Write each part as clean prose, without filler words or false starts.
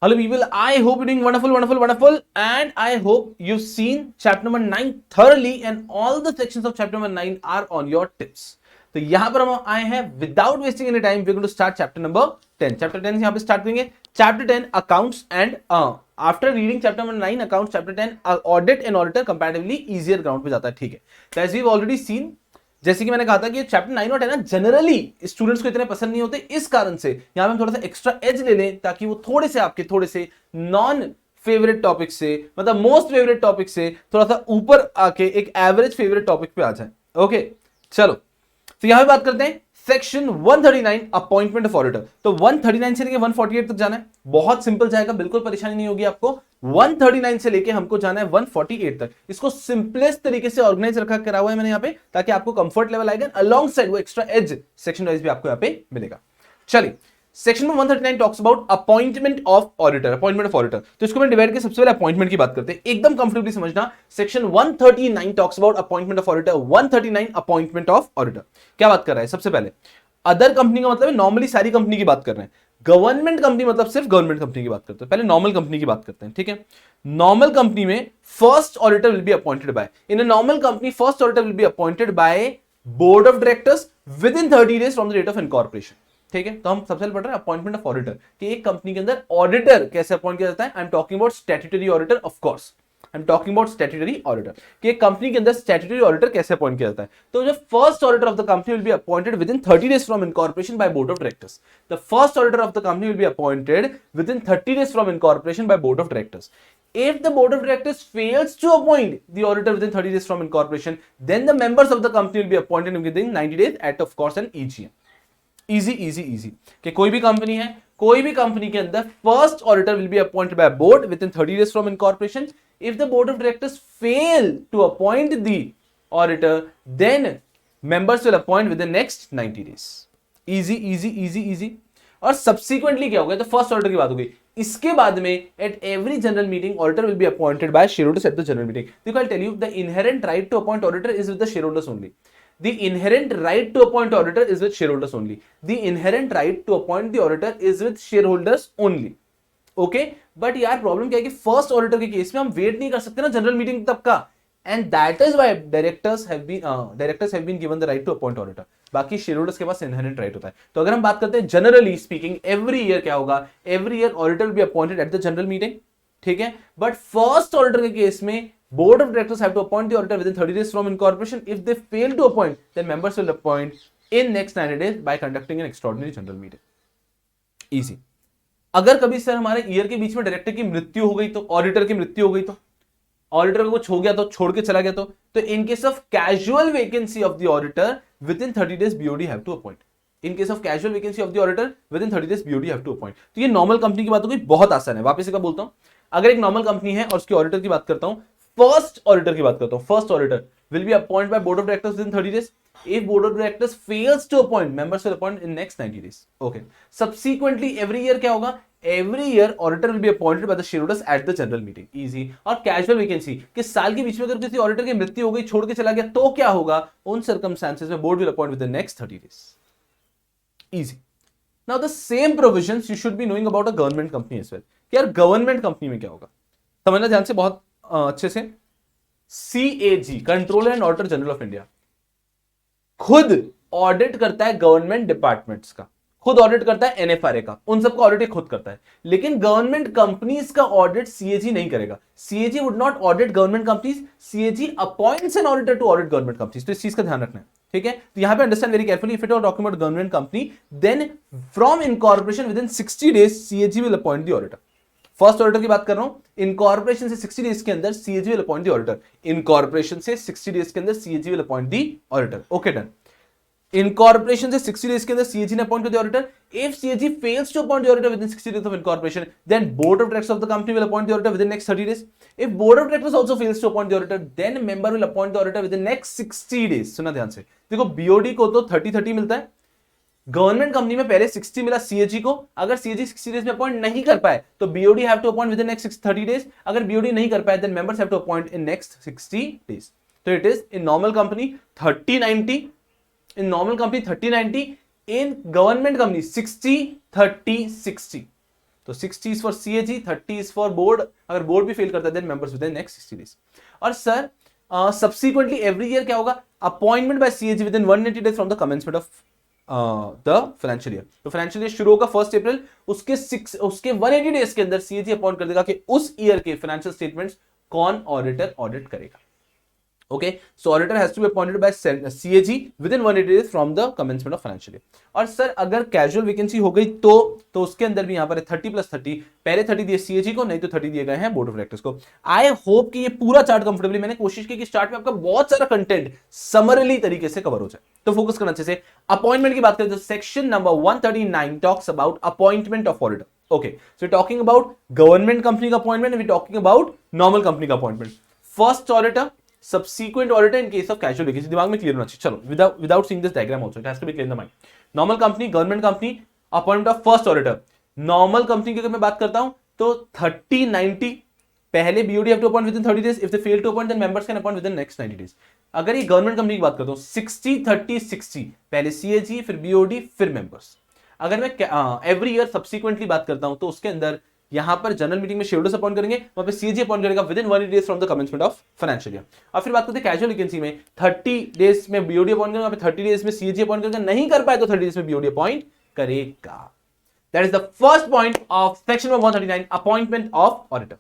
Hello people, I hope you're doing wonderful, and I hope you've seen chapter number 9 thoroughly and all the sections of chapter number 9 are on your tips. तो यहां पर हम आए हैं without wasting any time, we going to start chapter number 10. Chapter 10 यहां पे start करेंगे. Chapter 10 accounts and after reading chapter number 9 accounts, chapter 10 audit and auditor comparatively easier ground पे जाता है. ठीक है, एज वी ऑलरेडी सीन, जैसे कि मैंने कहा था कि चैप्टर 9 और 10 ना जनरली स्टूडेंट्स को इतने पसंद नहीं होते, इस कारण से यहां पे हम थोड़ा सा एक्स्ट्रा एज ले लें ताकि वो थोड़े से आपके थोड़े से नॉन फेवरेट टॉपिक से, मतलब मोस्ट फेवरेट टॉपिक से थोड़ा सा ऊपर आके एक एवरेज फेवरेट टॉपिक पे आ जाए. ओके चलो, तो यहां पे बात करते हैं सेक्शन 139 अपॉइंटमेंट ऑफ ऑडिटर. तो 139 से लेके 148 तक जाना है, बहुत सिंपल जाएगा, बिल्कुल परेशानी नहीं होगी आपको. 139 से लेके हमको जाना है 148 तक. इसको सिंपलेस्ट तरीके से ऑर्गेनाइज रखा करा हुआ है मैंने यहाँ पे, ताकि आपको कंफर्ट लेवल आएगा, अलोंग साइड वो एक्स्ट्रा एज सेक्शन वाइज भी आपको यहाँ पे मिलेगा. चलिए, सेक्शन में 139 talks about appointment of auditor, appointment of auditor. तो इसको मैं डिवाइड करके सबसे पहले अपॉइंटमेंट की बात करते हैं, एकदम कंफर्टेबली समझना. Section 139 talks about appointment of auditor. 139 appointment of auditor क्या बात कर रहा है? सबसे पहले अदर कंपनी का मतलब है नॉर्मली सारी कंपनी की बात कर रहे हैं. गवर्नमेंट कंपनी मतलब सिर्फ गवर्नमेंट कंपनी की बात करते हैं. पहले नॉर्मल कंपनी की बात करते हैं. ठीक है, नॉर्मल कंपनी में first auditor will be appointed by, in a normal company first auditor will be appointed by board of directors within 30 days from the date of incorporation. ठीक है, तो हम सबसे पहले पढ़ रहे हैं अपॉइंटमेंट ऑफ ऑडिटर कि एक कंपनी के अंदर ऑडिटर कैसे अपॉइंट किया जाता है. I am talking about statutory auditor, of course I am talking about statutory auditor कि एक कंपनी के अंदर स्टैट्यूटरी ऑडिटर कैसे अपॉइंट किया जाता है. तो जो first auditor of the company will be appointed with in 30 days from incorporation bye board of directors. The first auditor of the company will be appointed with in 30 days from incorporation bye board of directors. If the board of directors fails to appoint the auditor within 30 days from incorporation, then the members of the company will be appointed within 90 days at of course an EGM. Easy easy easy कि कोई भी company है, कोई भी company के अंदर first auditor will be appointed by board within 30 days from incorporation. If the board of directors fail to appoint the auditor, then members will appoint within next 90 days. Easy easy easy easy. और subsequently क्या हो गया? तो first auditor की बात हो गई. इसके बाद में at every general meeting auditor will be appointed by shareholders at the general meeting. देखो I tell you, the inherent right to appoint auditor is with the shareholders only. The inherent right to appoint auditor is with shareholders only. The inherent right to appoint the auditor is with shareholders only. Okay? But यार problem क्या है कि first auditor के case में हम wait नहीं कर सकते ना जनरल मीटिंग तक का. And that is why directors have been given the right to appoint auditor. बाकी शेयरहोल्डर्स के पास इनहेरेंट राइट होता है. तो अगर हम बात करते हैं जनरली स्पीकिंग, एवरी ईयर क्या होगा? Every year auditor will be appointed eight the general meeting. ठीक है, बट फर्स्ट ऑडिटर के केस में board of directors have to appoint the auditor within 30 days from incorporation. If they fail to appoint, then members will appoint in next 90 days by conducting an extraordinary general meeting. Easy. अगर कभी sir हमारे year के बीच में director की मृत्यु हो गई, तो ऑडिटर की मृत्यु हो गई, तो ऑडिटर को कुछ हो गया, तो छोड़ के चला गया, तो in case of casual vacancy of the auditor within 30 days BOD have to appoint. In case of casual vacancy of the auditor within 30 days BOD have to appoint. तो ये नॉर्मल कंपनी की बात हो गई, बहुत आसान है. वापस एक बोलता हूं, अगर एक नॉर्मल कंपनी है और उसकी ऑडिटर की बात करता हूं, फर्स्ट ऑडिटर की बात करता हूं, first auditor will be appoint by board of directors within 30 days. If board of directors fails to appoint, members will appoint in next 90 days. Okay, subsequently every year क्या होगा? Every year auditor will be appointed by the shareholders at the general meeting. Easy. और casual vacancy कि साल के बीच में अगर किसी auditor की मृत्यु हो गई, छोड़ के चला गया, तो क्या होगा? उन सर्कमस्टेंसेस में board will appoint with the next 30 days. Easy. Now the same provisions you should be knowing about a government company as well. यार गवर्नमेंट कंपनी में क्या होगा? समझना ध्यान से, बहुत अच्छे से. CAG, controller and auditor general of India, खुद ऑडिट करता है गवर्नमेंट डिपार्टमेंट्स का, खुद ऑडिट करता है NFRA का, उन सबका ऑडिट खुद करता है. लेकिन गवर्नमेंट कंपनीज का ऑडिट CAG नहीं करेगा. CAG would not audit government companies. CAG appoints an auditor to audit government companies. तो इस चीज का ध्यान रखना है. ठीक है, तो यहां पे understand very carefully. If it are talking about government company, then from incorporation within 60 days CAG will appoint the auditor. First auditor की बात कर रहा हूं, इनकॉर्पोरेशन से 60 डेज के अंदर CAG will appoint the auditor. Incorporation से 60 days के अंदर CAG will appoint the auditor. Okay done. Incorporation से 60 डेज के अंदर CAG ने अपॉइंट किया the auditor. If CAG fails to appoint the auditor within 60 days of incorporation, then board of directors of the company will appoint the auditor within next 30 days. If board of directors also fails to appoint the auditor, then member will appoint the auditor within next 60 days. सुना ध्यान से. देखो BOD को तो 30-30 मिलता है. Government company में पहले 60 मिला CAG को. अगर CAG 60 डेज में अपॉइंट नहीं कर पाए, तो BOD have to appoint within next 30 days. अगर BOD नहीं कर पाए, then members have to appoint in next 60 days. तो it is in normal company 30-90, in normal company 30-90, in government company 60-30-60. तो 60 is for CAG, 30 is for board, अगर board भी fail करता है then members within next 60 days. और sir subsequently every year क्या होगा, appointment bye CAG with in 180 days from the commencement of the financial year. तो financial year शुरू होगा 1 अप्रैल, उसके 180 डेज के अंदर सीएजी अपॉइंट कर देगा कि उस ईयर के फाइनेंशियल स्टेटमेंट्स कौन ऑडिटर ऑडिट करेगा। Okay, so auditor has to be appointed by CAG within 180 days from the commencement of financial year. और सर अगर कैजुअल वैकेंसी हो गई तो उसके अंदर भी यहाँ पर 30+30, पहले 30 दिए CAG को, नहीं तो 30 दिए गए हैं बोर्ड ऑफ डायरेक्टर्स को। आई होप कि ये पूरा चार्ट कंफर्टेबली, मैंने कोशिश की कि स्टार्ट में आपका बहुत सारा कंटेंट समरली तरीके से कवर हो जाए, तो फोकस करना अच्छे से। अपॉइंटमेंट की बात करें तो section number 139 talks about appointment of auditor. Okay, so talking about government company का appointment, we talking about normal company का appointment. First auditor, subsequent auditor in case of casual vacancy, दिमाग में क्लियर होना चाहिए। चलो without seeing this diagram also it has to be clear in the mind. Normal company, government company, appointment of first auditor. Normal company की अगर मैं बात करता हूं तो 30-90 पहले BOD have to appoint within 30 days. If they fail to appoint then members can appoint within next 90 days. अगर ये गवर्नमेंट कंपनी की बात करता हूं 60-30-60 पहले CAG फिर BOD फिर members। अगर मैं एवरी ईयर सब्सिक्वेंटली बात करता हूं तो उसके अंदर यहां पर जनरल मीटिंग में शेड्यूलर्स अपॉइंट करेंगे, वहां पे सीएजी अपॉइंट करेगा with in 180 days from the commencement of financial year. और फिर बात करते हैं कैजुअल वैकेंसी में 30 डेज में बीओडी अपॉइंट करेगा, वहां पे 30 डेज में सीएजी अपॉइंट करेगा, नहीं कर पाए तो 30 डेज में बीओडी अपॉइंट करेगा। That is the first point of section 139 appointment of auditor.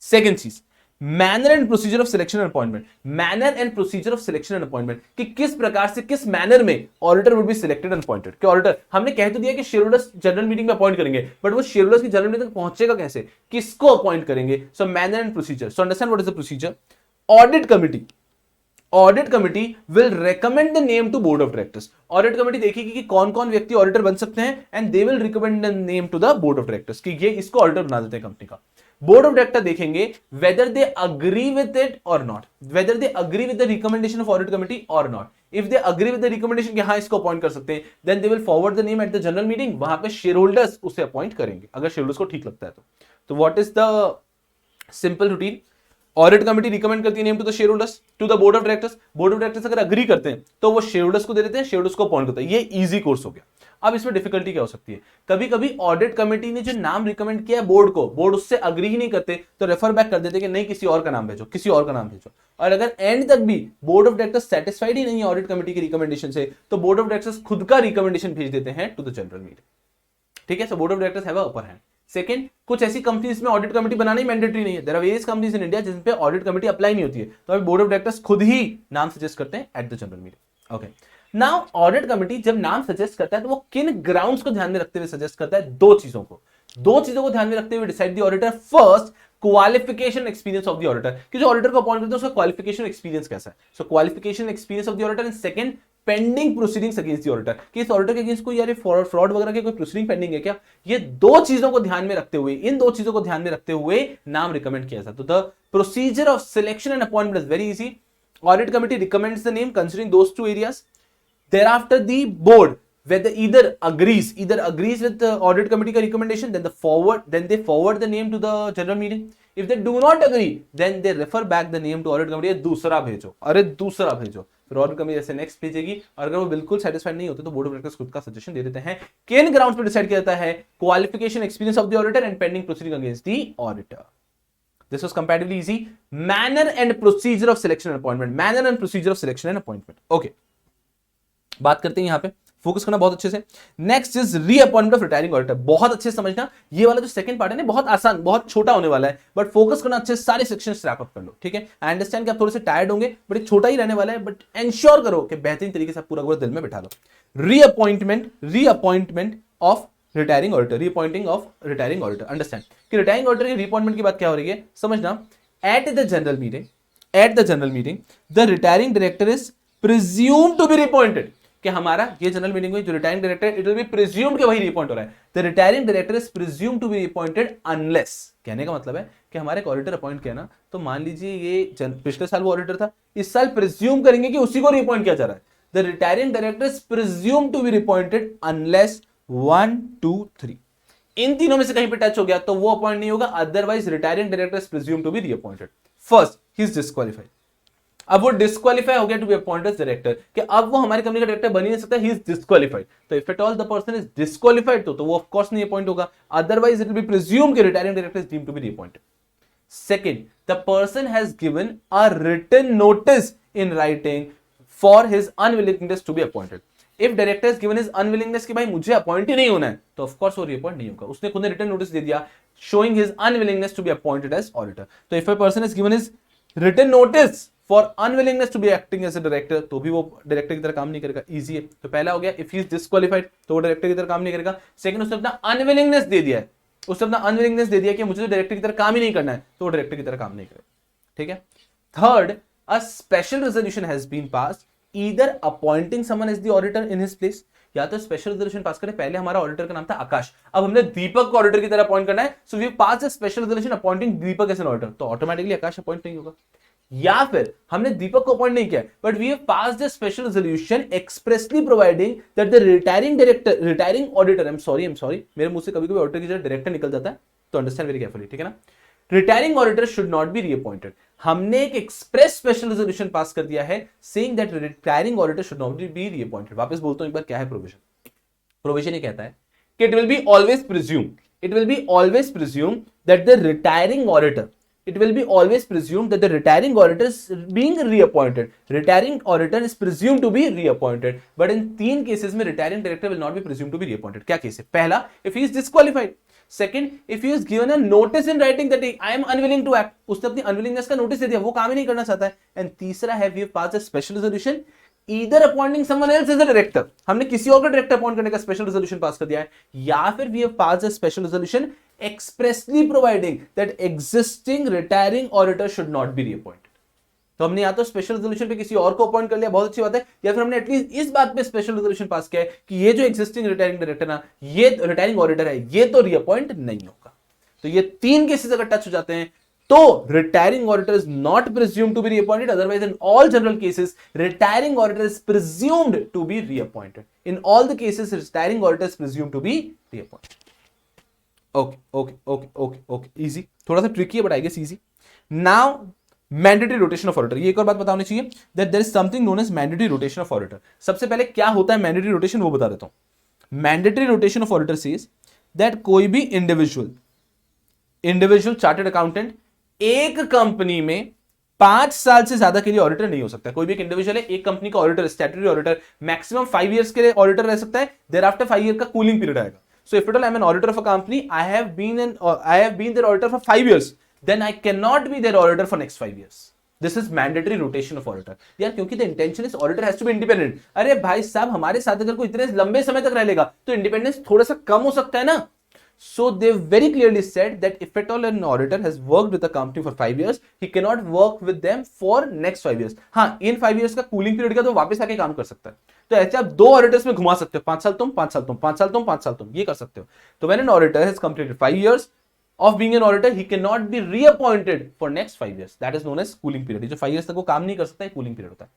Second चीज, manner and procedure of selection and appointment. Manner and procedure of selection and appointment कि किस प्रकार से, किस मैनर में auditor would be selected and appointed. कि auditor हमने कह तो दिया कि शेयर होल्डर्स जनरल मीटिंग में अपॉइंट करेंगे, बट वो शेयर होल्डर्स की जनरल मीटिंग तक पहुंचेगा कैसे, किसको अपॉइंट करेंगे। So manner and procedure, so understand what is the procedure. Audit committee will recommend the name to board of directors. Audit committee देखेगी कि कौन कौन व्यक्ति ऑडिटर बन सकते हैं and they will recommend the name to the board of directors कि ये इसको ऑडिटर बना देते हैं कंपनी का। बोर्ड ऑफ डायरेक्टर देखेंगे whether they agree with it or not, whether they agree with the recommendation of audit committee or not. If they agree with the recommendation कि हाँ इसको अपॉइंट कर सकते हैं, then they will forward the name at the general meeting, वहां पे share holders उसे appoint करेंगे अगर शेयर होल्डर्स को ठीक लगता है तो what is the simple routine. Audit committee recommend करती है name to the share holders to the board of directors. Board of directors अगर अग्री करते हैं तो वो शेयर होल्डर्स को दे देते हैं, शेयर होल्डर्स को अपॉइंट करता है। ये इजी कोर्स हो गया। अब इसमें डिफिकल्टी क्या हो सकती है, कभी कभी ऑडिट कमेटी ने जो नाम रिकमेंड किया है बोर्ड को, बोर्ड उससे अग्री ही नहीं करते तो रेफर बैक कर देते कि नहीं किसी और का नाम भेजो, किसी और का नाम भेजो। और अगर एंड तक भी बोर्ड ऑफ डायरेक्टर्स सेटिस्फाइड ही नहीं है ऑडिट कमेटी की रिकमेंडेशन से तो बोर्ड ऑफ डायरेक्टर्स खुद का रिकमेंडेशन भेज देते हैं टू द जनरल मीटिंग। ठीक है, so board of directors have a upper hand. Second, कुछ ऐसी कंपनीज में ऑडिट कमेटी बनाना ही मैंडेटरी नहीं है। There are various companies in India जिन पे ऑडिट कमेटी अप्लाई नहीं होती है, तो अभी बोर्ड ऑफ डायरेक्टर्स खुद ही नाम सजेस्ट करते हैं eight the general meeting. Okay, now audit committee जब नाम सजेस्ट करता है तो वो किन ग्राउंड्स को ध्यान में रखते हुए सजेस्ट करता है, दो चीजों को ध्यान में रखते हुए decide the auditor. First, qualification experience of the auditor कि जो ऑडिटर को अपॉइंट करते हैं उसका क्वालिफिकेशन एक्सपीरियंस कैसा है। So qualification experience of the auditor. And second, pending proceedings against the auditor कि इस ऑडिटर के अगेंस्ट कोई यार फ्रॉड वगैरह के कोई प्रोसीडिंग पेंडिंग है क्या। ये दो चीजों को ध्यान में रखते हुए, इन दो चीजों को ध्यान में रखते हुए नाम रिकमेंड किया जाता है। तो the procedure of selection and appointment is very easy. Audit committee recommends the name considering those two areas. Thereafter, the board whether either agrees with the audit committee का recommendation, then they forward the name to the general meeting. If they do not agree, then they refer back the name to audit committee. दूसरा भेजो। फिर audit committee ऐसे next भेजेगी और अगर वो बिल्कुल सेटिस्फाइड नहीं होते तो बोर्ड ऑफ डायरेक्टर्स खुद का सजेशन दे देते हैं। किन ग्राउंड्स पे डिसाइड किया जाता है, qualification experience of the auditor and pending proceeding against the auditor. This was comparatively easy. Manner and procedure of selection and appointment. Manner and procedure of selection and appointment. Okay. बात करते हैं यहां पे, focus करना बहुत अच्छे से। Next is reappointment of retiring auditor. बहुत अच्छे से समझना, ये वाला जो सेकंड पार्ट है ना बहुत आसान, बहुत छोटा होने वाला है, बट फोकस करना अच्छे से, सारे सेक्शंस रैप अप कर लो। ठीक है, आई अंडरस्टैंड कि आप थोड़े से टायर्ड होंगे, बट ये छोटा ही रहने वाला है, बट एंश्योर करो कि बेहतरीन तरीके से पूरा पूरा दिल में बैठा लो। Reappointment of retiring auditor, reappointing of retiring auditor. Understand कि रिटायरिंग ऑडिटर की रीअपॉइंटमेंट की बात क्या हो रही है, समझना। At the general meeting the retiring director is presumed to be reappointed कि हमारा ये जनरल मीटिंग में जो retiring director it will be presumed कि वही रिअपॉइंट हो रहा है। The retiring director is presumed to be reappointed unless, कहने का मतलब है कि हमारे एक ऑडिटर अपॉइंट किया ना, तो मान लीजिए ये पिछले साल वो ऑडिटर था, इस साल प्रिज्यूम करेंगे कि उसी को रिअपॉइंट किया जा रहा है। The retiring director is presumed to be reappointed unless 1, 2, 3 इन तीनों में से कहीं पे टच हो गया तो वो अपॉइंट नहीं होगा, otherwise retiring director is presumed to be reappointed. First, he is disqualified. अब वो डिस्क्वालीफाई हो गया to be appointed as director, कि अब वो हमारी कंपनी का डायरेक्टर बन ही नहीं सकता, ही इज डिस्क्वालीफाइड। तो if at all the person is disqualified तो वो ऑफ कोर्स नहीं अपॉइंट होगा, otherwise it will be presume कि retiring director is deemed to be reappointed. Second, the person has given a written notice in writing for his unwillingness to be appointed. If director has given his unwillingness कि भाई मुझे appoint ही नहीं होना है, तो of course वो reappoint नहीं होगा। उसने खुद ने रिटन नोटिस दे दिया showing his unwillingness to be appointed as auditor. तो if a person has given his written notice for unwillingness to be acting as a director, तो भी वो डायरेक्टर की तरह काम नहीं करेगा। इजी है। तो पहला हो गया इफ ही इज डिस्क्वालीफाइड, तो वो डायरेक्टर की तरह काम नहीं करेगा। सेकंड, उसने अपना अनविलिंगनेस दे दिया है, उसने अपना अनविलिंगनेस दे दिया कि मुझे तो डायरेक्टर की तरह काम ही नहीं करना है, तो वो डायरेक्टर की तरह काम नहीं करेगा। ठीक है। Third, a special resolution has been passed either appointing someone as the auditor in his place, या तो स्पेशल रेजोल्यूशन पास करें। पहले हमारा ऑडिटर का नाम था आकाश, अब हमने दीपक को ऑडिटर की तरह अपॉइंट करना है, so we pass a special resolution appointing Deepak as an auditor, तो ऑटोमेटिकली आकाश अपॉइंट नहीं होगा। या फिर हमने दीपक को अपॉइंट नहीं किया, but we have passed a special resolution expressly providing that the retiring auditor, I am sorry, मेरे मुंह से कभी-कभी ऑडिटर की जगह डायरेक्टर निकल जाता है, तो अंडरस्टैंड वेरी केयरफुली, ठीक है ना। Retiring auditor should not be reappointed, हमने एक एक्सप्रेस स्पेशल रेजोल्यूशन पास कर दिया है saying that retiring auditor should not be reappointed. वापस बोलता हूं एक बार, क्या है प्रोविजन? प्रोविजन ये कहता है कि it will be always presumed that the retiring auditor is being reappointed. Retiring auditor is presumed to be reappointed, but in 3 cases में retiring director will not be presumed to be reappointed. क्या case है? पहला, if he is disqualified. Second, if he is given a notice in writing that I am unwilling to act, उसने अपनी unwillingness का notice दे दिया, वो काम ही नहीं करना चाहता है। एंड तीसरा है, we have passed a special resolution either appointing someone else as a director, हमने किसी और को डायरेक्टर अपॉइंट करने का स्पेशल रेजोल्यूशन पास कर दिया है, या फिर we have passed a special resolution expressly providing that existing retiring auditor should not be reappointed. तो हमने या तो स्पेशल रेजोल्यूशन पे किसी और को अपॉइंट कर लिया, बहुत अच्छी बात है, या फिर हमने एटलीस्ट इस बात पे स्पेशल रेजोल्यूशन पास किया है कि ये जो एग्जिस्टिंग रिटायरिंग डायरेक्टर ना, ये रिटायरिंग ऑडिटर है, ये तो रीअपॉइंट नहीं होगा। तो ये 3 केसेस अगर टच हो जाते हैं तो retiring auditor is not presumed to be reappointed, otherwise in all general cases retiring auditor is presumed to be reappointed. In all the cases retiring auditor is presumed to be reappointed. Okay, easy, थोड़ा सा tricky है but I guess easy. Now mandatory rotation of auditor, ये एक और बात बतानी चाहिए that there is something known as mandatory rotation of auditor. सबसे पहले क्या होता है mandatory rotation वो बता देता हूं। mandatory rotation of auditor says that कोई भी individual चार्टर्ड अकाउंटेंट एक कंपनी में 5 साल से ज्यादा के लिए ऑडिटर नहीं हो सकता। कोई भी एक इंडिविजुअल है, एक कंपनी का auditor, statutory auditor, maximum 5 years के लिए ऑडिटर रह सकता है, देयर आफ्टर 5 ईयर का कूलिंग पीरियड आएगा। So if at all I am an auditor of a company, I have been their auditor for 5 years, then I can not be their auditor for next 5 years. This is mandatory rotation of auditor यार, क्योंकि the intention is auditor has to be independent. अरे भाई साहब, हमारे साथ अगर कोई इतने लंबे समय तक रह लेगा तो इंडिपेंडेंस थोड़ा सा कम हो सकता है ना। So they very clearly said that if at all an auditor has worked with the company for 5 years, he cannot work with them for next 5 years. हाँ, इन 5 years का कूलिंग पीरियड का तो वापस आके काम कर सकता है। तो ऐसे आप 2 ऑडिटर्स में घुमा सकते हो, 5 साल तुम, 5 साल तुम, 5 साल तुम, 5 साल तुम, ये कर सकते हो। तो when an auditor has completed 5 years of being an auditor, he cannot be reappointed for next 5 years. That is known as cooling period. जो 5 years तक वो काम नहीं कर सकता है, कूलिंग पीरियड होता है।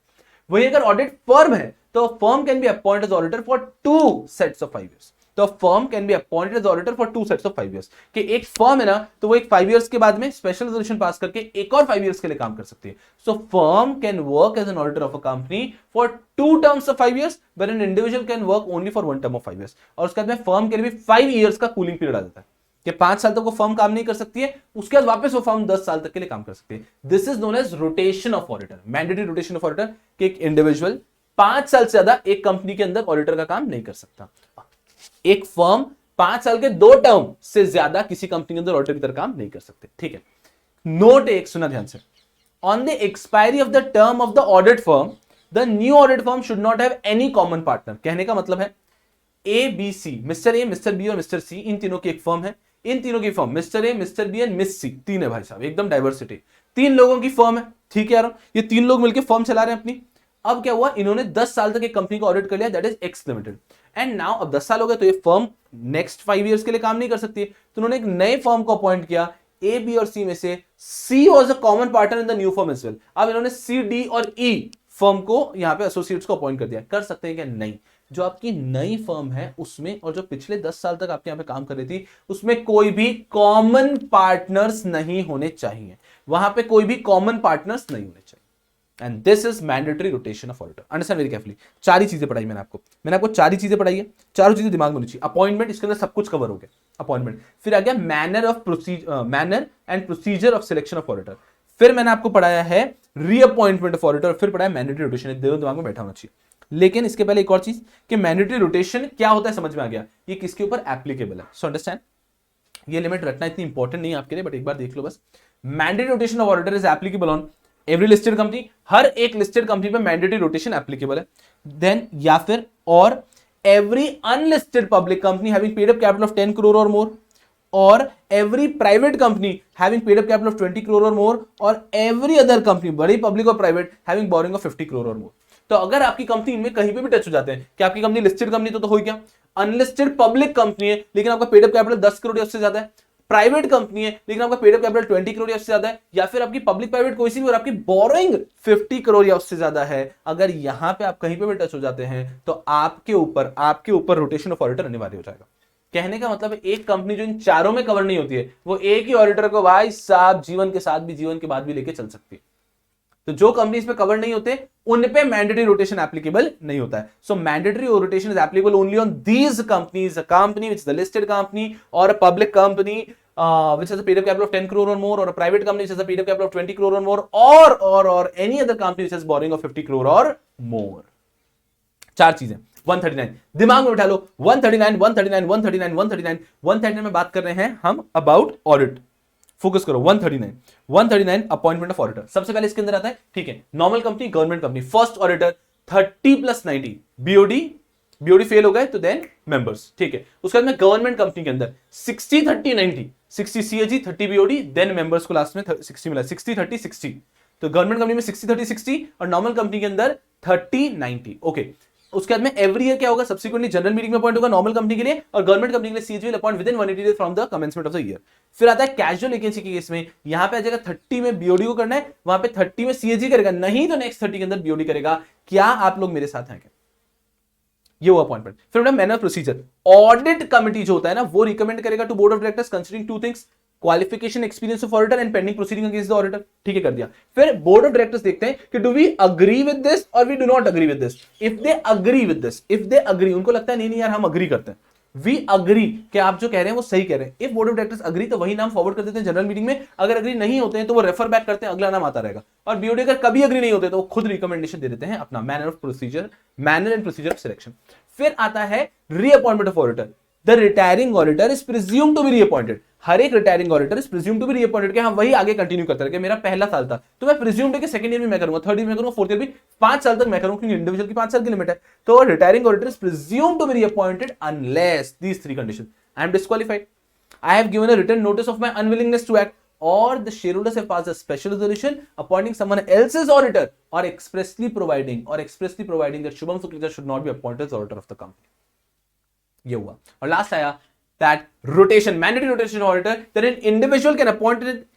वही अगर ऑडिट फर्म है तो firm can be appointed as auditor for 2 sets of 5 years. तो firm can be appointed as auditor for 2 sets of 5 years। कि एक फर्म है ना, तो वो एक 5 years के बाद में स्पेशल रेजोल्यूशन पास करके एक और 5 years के लिए काम कर सकती है। So firm can work as an auditor of a company for 2 terms of 5 years, but an individual can work only for 1 term of 5 years। और उसके बाद में फर्म के लिए भी 5 years का कूलिंग पीरियड आ जाता है कि 5 साल तक वो फर्म काम नहीं कर सकती है, उसके बाद वापस वो फर्म 10 साल तक के लिए काम कर सकती है। This is known as rotation of auditor, mandatory rotation of auditor, कि एक इंडिविजुअल 5 साल से ज्यादा एक कंपनी के अंदर ऑडिटर का काम नहीं कर सकता। एक फर्म 5 साल के 2 टर्म से ज्यादा किसी कंपनी के अंदर ऑडिटर की तरह काम नहीं कर सकते। ठीक है। नोट 1 सुना ध्यान से, on the expiry of the term of the audit firm, the new audit firm should not have any common partner. कहने का मतलब है A B C, mister A, mister B और मिस्टर सी, इन तीनों की एक फर्म है। इन तीनों की firm mister A, mister B and miss C, 3 है भाई साहब, एकदम डाइवर्सिटी। 3 लोगों की फर्म है, ठीक है यार, ये 3 लोग मिलकर फर्म चला रहे हैं अपनी। अब क्या हुआ, इन्होंने 10 साल तक एक कंपनी को ऑडिट कर लिया, that is x limited. And now अब 10 साल हो गए तो ये फर्म नेक्स्ट 5 इयर्स के लिए काम नहीं कर सकती, तो उन्होंने एक नए फर्म को अपॉइंट किया। ए, बी और सी में से C was a common partner in the new firm as well. अब इन्होंने सी, डी और ई फर्म को यहां पे एसोसिएट्स को अपॉइंट कर दिया। कर सकते हैं क्या? नहीं। जो आपकी नई फर्म है उसमें और जो पिछले 10 साल तक आपके यहां पे काम कर रही थी उसमें कोई भी कॉमन पार्टनर्स नहीं होने चाहिए। वहां पे कोई भी कॉमन पार्टनर्स नहीं होने चाहिए। And this is mandatory rotation of auditor. Understand very carefully. चार ही चीजें पढ़ाई मैंने आपको चार ही चीजें पढ़ाई है, चारों चीजें दिमाग में होनी चाहिए। अपॉइंटमेंट, इसके अंदर सब कुछ कवर हो गया, अपॉइंटमेंट। फिर आ गया manner and procedure of selection of auditor. फिर मैंने आपको पढ़ाया है रीअपॉइंटमेंट ऑफ ऑडिटर, फिर पढ़ाया मैंडेटरी रोटेशन। दोनों दिमाग में बैठा होना चाहिए। लेकिन इसके पहले एक और चीज कि मैंडेटरी रोटेशन क्या होता है समझ में आ गया, ये किसके ऊपर एप्लीकेबल है। सो अंडरस्टैंड, ये लिमिट रखना इतनी इंपॉर्टेंट नहीं है आपके लिए, बट एक बार देख लो बस। Mandatory rotation of auditor is applicable on every listed company, हर एक लिस्टेड कंपनी पे मैंडेटरी रोटेशन एप्लीकेबल है। देन या फिर और every unlisted public company having paid up capital of 10 crore और मोर, और every private company having paid up capital of 20 crore or more, और every other company, बड़ी पब्लिक और private, having borrowing of 50 crore or more। तो अगर आपकी company इनमें कहीं पे भी टच हो जाते हैं कि आपकी कंपनी लिस्टेड कंपनी तो हो ही क्या, अनलिस्टेड पब्लिक कंपनी है लेकिन आपका पेड अप कैपिटल 10 करोड़ या उससे ज्यादा है, प्राइवेट कंपनी है लेकिन आपका पेड अप कैपिटल 20 करोड़ या उससे ज्यादा है, या फिर आपकी पब्लिक प्राइवेट कोई सी भी और आपकी बोरोइंग 50 करोड़ या उससे ज्यादा है, अगर यहां पे आप कहीं पे भी टच हो जाते हैं तो आपके ऊपर रोटेशन ऑफ ऑडिटर अनिवार्य हो जाएगा। कहने का मतलब है एक कंपनी जो इन चारों में कवर नहीं होती है वो एक ही ऑडिटर को भाई साहब जीवन के साथ भी, जीवन के बाद भी लेके चल सकती है। तो जो कंपनी इसमें कवर नहीं होते उन पे मैंडेटरी रोटेशन एप्लीकेबल नहीं होता है। So mandatory rotation is applicable only on these companies, a company which is the listed company और a public company which has a paid up capital of 10 crore or more, or a private company which has a paid up capital of 20 crore or more, or any other company which has borrowing of 50 crore or more। चार चीजें। 139 दिमाग में उठा लो, 139 में बात कर रहे हैं हम अबाउट ऑडिट। फोकस करो 139 अपॉइंटमेंट ऑफ ऑडिटर। सबसे पहले इसके अंदर आता है, ठीक है, normal company, government company, first auditor 30+90 BOD fail हो गए तो देन मेंबर्स, ठीक है। उसके बाद में गवर्नमेंट कंपनी के अंदर 60-30-90, 60 सीएजी 30 बीओडी, देन मेंबर्स को लास्ट में 60 मिला, 60-30-60। तो गवर्नमेंट कंपनी में 60-30-60 और नॉर्मल कंपनी के अंदर 30-90, ओके। उसके बाद में एवरी ईयर क्या होगा, सब्सिक्वेंटली जनरल मीटिंग में अपॉइंट होगा नॉर्मल कंपनी के लिए, और गवर्नमेंट कंपनी के लिए CAG will appoint within 180 days from the commencement of the year. फिर आता है कैजुअल वैकेंसी के केस में, यहां पे आ जाएगा 30 में बीओडी को करना है, वहां पे 30 में सीएजी करेगा, नहीं तो नेक्स्ट 30 के अंदर बीओडी करेगा। क्या आप लोग मेरे साथ हैं क्या? ये वो अपॉइंटमेंट। फिर मैनर प्रोसीजर, ऑडिट कमिटी जो होता है ना वो रिकमेंड करेगा to board of directors considering two things, qualification, experience of auditor and pending proceeding against the auditor, ठीक है, कर दिया। फिर बोर्ड ऑफ डायरेक्टर्स देखते हैं कि do we agree with this और we do not agree with this. If they agree with this, if they agree, उनको लगता है नहीं यार हम अग्री करते हैं, वी अग्री कि आप जो कह रहे हैं वो सही कह रहे हैं। If board of directors agree तो वही नाम फॉरवर्ड कर देते हैं जनरल मीटिंग में, अगर अग्री नहीं होते हैं तो वो रेफर बैक करते हैं, अगला नाम आता रहेगा। और बीओडी अगर कभी अग्री नहीं होते तो वो खुद रिकमेंडेशन दे देते हैं अपना manner and procedure of selection. फिर आता है reappointment of auditor. The retiring auditor is presumed to be reappointed. हर एक retiring auditor is presumed to be reappointed कि हम वही आगे कंटिन्यू करते रहे। मेरा पहला साल था तो मैं प्रिज्यूम्ड है कि सेकंड ईयर में मैं करूंगा, थर्ड ईयर में करूंगा, फोर्थ ईयर भी 5 साल तक मैं करूंगा, क्योंकि इंडिविजुअल की 5 साल की लिमिट है। तो retiring auditor is presumed to be reappointed unless these 3 condition. I am disqualified, I have given a written notice of my unwillingness to act, or the shareholders have passed a special resolution appointing someone else's auditor, or expressly providing that Shubham Sukreja should not be appointed as auditor of the company। ये हुआ। और last आया that rotation, mandatory rotation of auditor, that an individual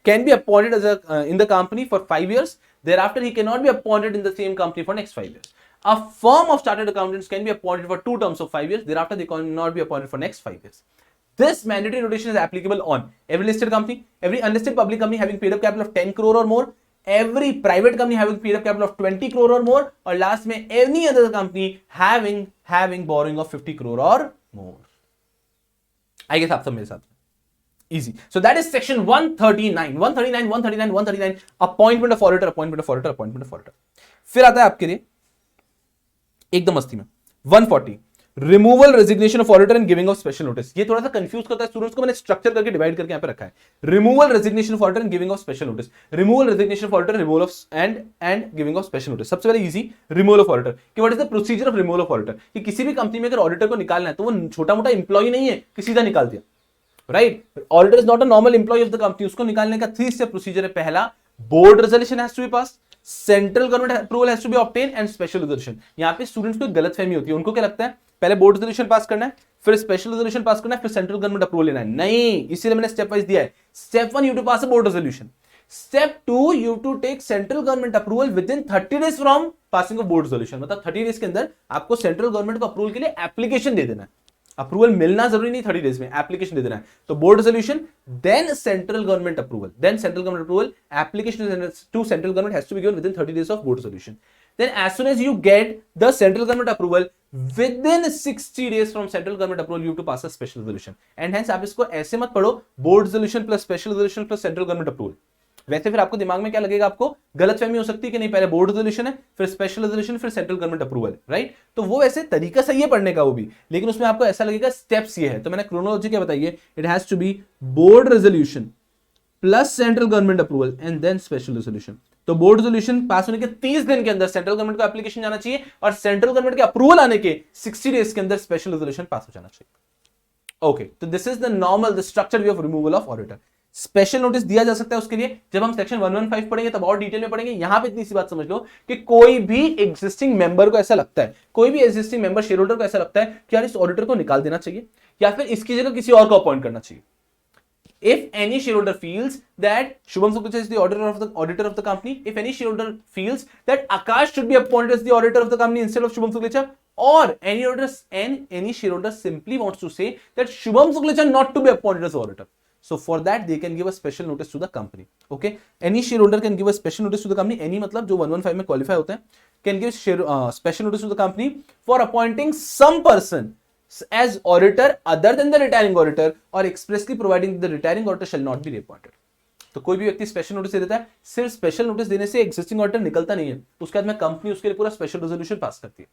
can be appointed as in the company for 5 years. Thereafter, he cannot be appointed in the same company for next 5 years. A firm of chartered accountants can be appointed for 2 terms of 5 years. Thereafter, they cannot be appointed for next 5 years. This mandatory rotation is applicable on every listed company, every unlisted public company having paid up capital of 10 crore or more, every private company having paid up capital of 20 crore or more, और last में any other company having borrowing of 50 crore or more। I guess आप सब मेरे साथ easy। So that is section 139 appointment of auditor। फिर आता है आपके लिए एकदम मस्ती में 140 removal resignation of auditor and giving of special notice. ये थोड़ा सा कंफ्यूज करता है स्टूडेंट्स को, मैंने स्ट्रक्चर करके डिवाइड करके यहां पे रखा है। Removal resignation of auditor and giving of special notice, removal resignation of auditor, removal of and giving of special notice. सबसे पहले इजी रिमूवल ऑफ ऑडिटर कि what is the procedure of removal of auditor, कि किसी भी company में अगर auditor को निकालना है तो वो छोटा मोटा इंप्लॉय नहीं है कि सीधा निकाल दिया, right. Auditor is not a normal employ of the company. उसको निकालने का 3 स्टेप प्रोसीजर है। पहला, board resolution has to be pass, central government approval has to be obtain and special resolution. यहां पे स्टूडेंट्स को गलतफहमी होती है, उनको क्या लगता है पहले बोर्ड रेजोल्यूशन पास करना है, फिर स्पेशल रेजोल्यूशन पास करना है, फिर सेंट्रल गवर्नमेंट अप्रूवल लेना है। नहीं, इसीलिए मैंने स्टेप वाइज दिया है। Step 1 you to pass a board resolution, step 2 you to take central government approval within 30 days from passing of board resolution. मतलब 30 डेज के अंदर आपको सेंट्रल गवर्नमेंट को अप्रूवल के लिए एप्लीकेशन दे देना है। अप्रूवल मिलना जरूरी नहीं 30 डेज में, एप्लीकेशन दे देना है। तो board resolution, then central government approval, then central government approval, application to central government has to be given within 30 days of board resolution. Then as soon as you get the central government approval, within 60 days from central government approval, you have to pass a special resolution. And hence आप इसको ऐसे मत पढ़ो board resolution plus special resolution plus central government approval. वैसे फिर आपको दिमाग में क्या लगेगा, आपको गलतफहमी हो सकती है कि नहीं पहले बोर्ड रेजोल्यूशन है, फिर स्पेशल रेजोल्यूशन, फिर सेंट्रल गवर्नमेंट अप्रूवल, राइट। तो वो वैसे तरीका सही है पढ़ने का वो भी, लेकिन उसमें आपको ऐसा लगेगा स्टेप्स ये है। तो मैंने क्रोनोलॉजी क्या बताई है, it has to be board resolution plus central government approval and then special resolution. तो बोर्ड रेजोल्यूशन पास होने के 30 दिन के अंदर सेंट्रल गवर्नमेंट को एप्लीकेशन जाना चाहिए और सेंट्रल गवर्नमेंट के अप्रूवल आने के 60 डेज के अंदर स्पेशल रेजोल्यूशन पास हो जाना चाहिए। ओके, तो this is the normal, the structure way of removal of auditor. Special notice दिया जा सकता है उसके लिए, जब हम सेक्शन 115 पढ़ेंगे तब और डिटेल में पढ़ेंगे। यहां पे इतनी सी बात समझ लो कि कोई भी एग्जिस्टिंग मेंबर को ऐसा लगता है, कोई भी एग्जिस्टिंग मेंबर शेयर होल्डर को ऐसा लगता है कि यार इस ऑडिटर को निकाल देना चाहिए या फिर इसकी जगह किसी और को अपॉइंट करना चाहिए। If any shareholder feels that Shubham Sukhlicha is the auditor of the company, if any shareholder feels that Akash should be appointed as the auditor of the company instead of Shubham Sukhlicha, or any shareholder simply wants to say that Shubham Sukhlicha not to be appointed as auditor, so for that they can give a special notice to the company. Okay, any shareholder can give a special notice to the company. Any मतलब जो 115 में qualify होते हैं can give special notice to the company for appointing some person as auditor other than the retiring auditor or expressly providing the retiring auditor shall not be reappointed. तो कोई भी व्यक्ति special notice दे देता है, सिर्फ special notice देने से existing auditor निकलता नहीं है, उसके बाद में कंपनी उसके लिए पूरा स्पेशल रेजोल्यूशन पास करती है।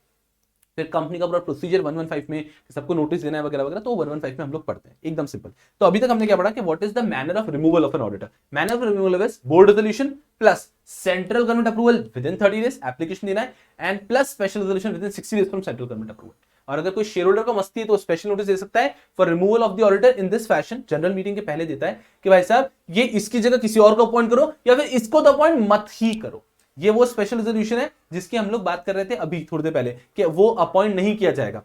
फिर कंपनी का पूरा प्रोसीजर 115 में सबको नोटिस देना है वगैरह वगैरह, तो 115 में हम लोग पढ़ते हैं, एकदम सिंपल। तो अभी तक हमने क्या पढ़ा कि what is the manner of removal of an auditor. Manner of removal is board resolution plus central government approval within 30 days, application देना है, and plus special resolution with in 60 days from central government approval. और अगर कोई share holder को मस्ती है तो special notice दे सकता है for removal of the auditor in this fashion. General meeting के पहले देता है कि भाई साहब ये इसकी जगह किसी और को अपॉइंट करो या फिर इसको तो अपॉइंट मत ही करो। ये वो स्पेशल रेजोल्यूशन है जिसकी हम लोग बात कर रहे थे अभी थोड़ी देर पहले कि वो अपॉइंट नहीं किया जाएगा।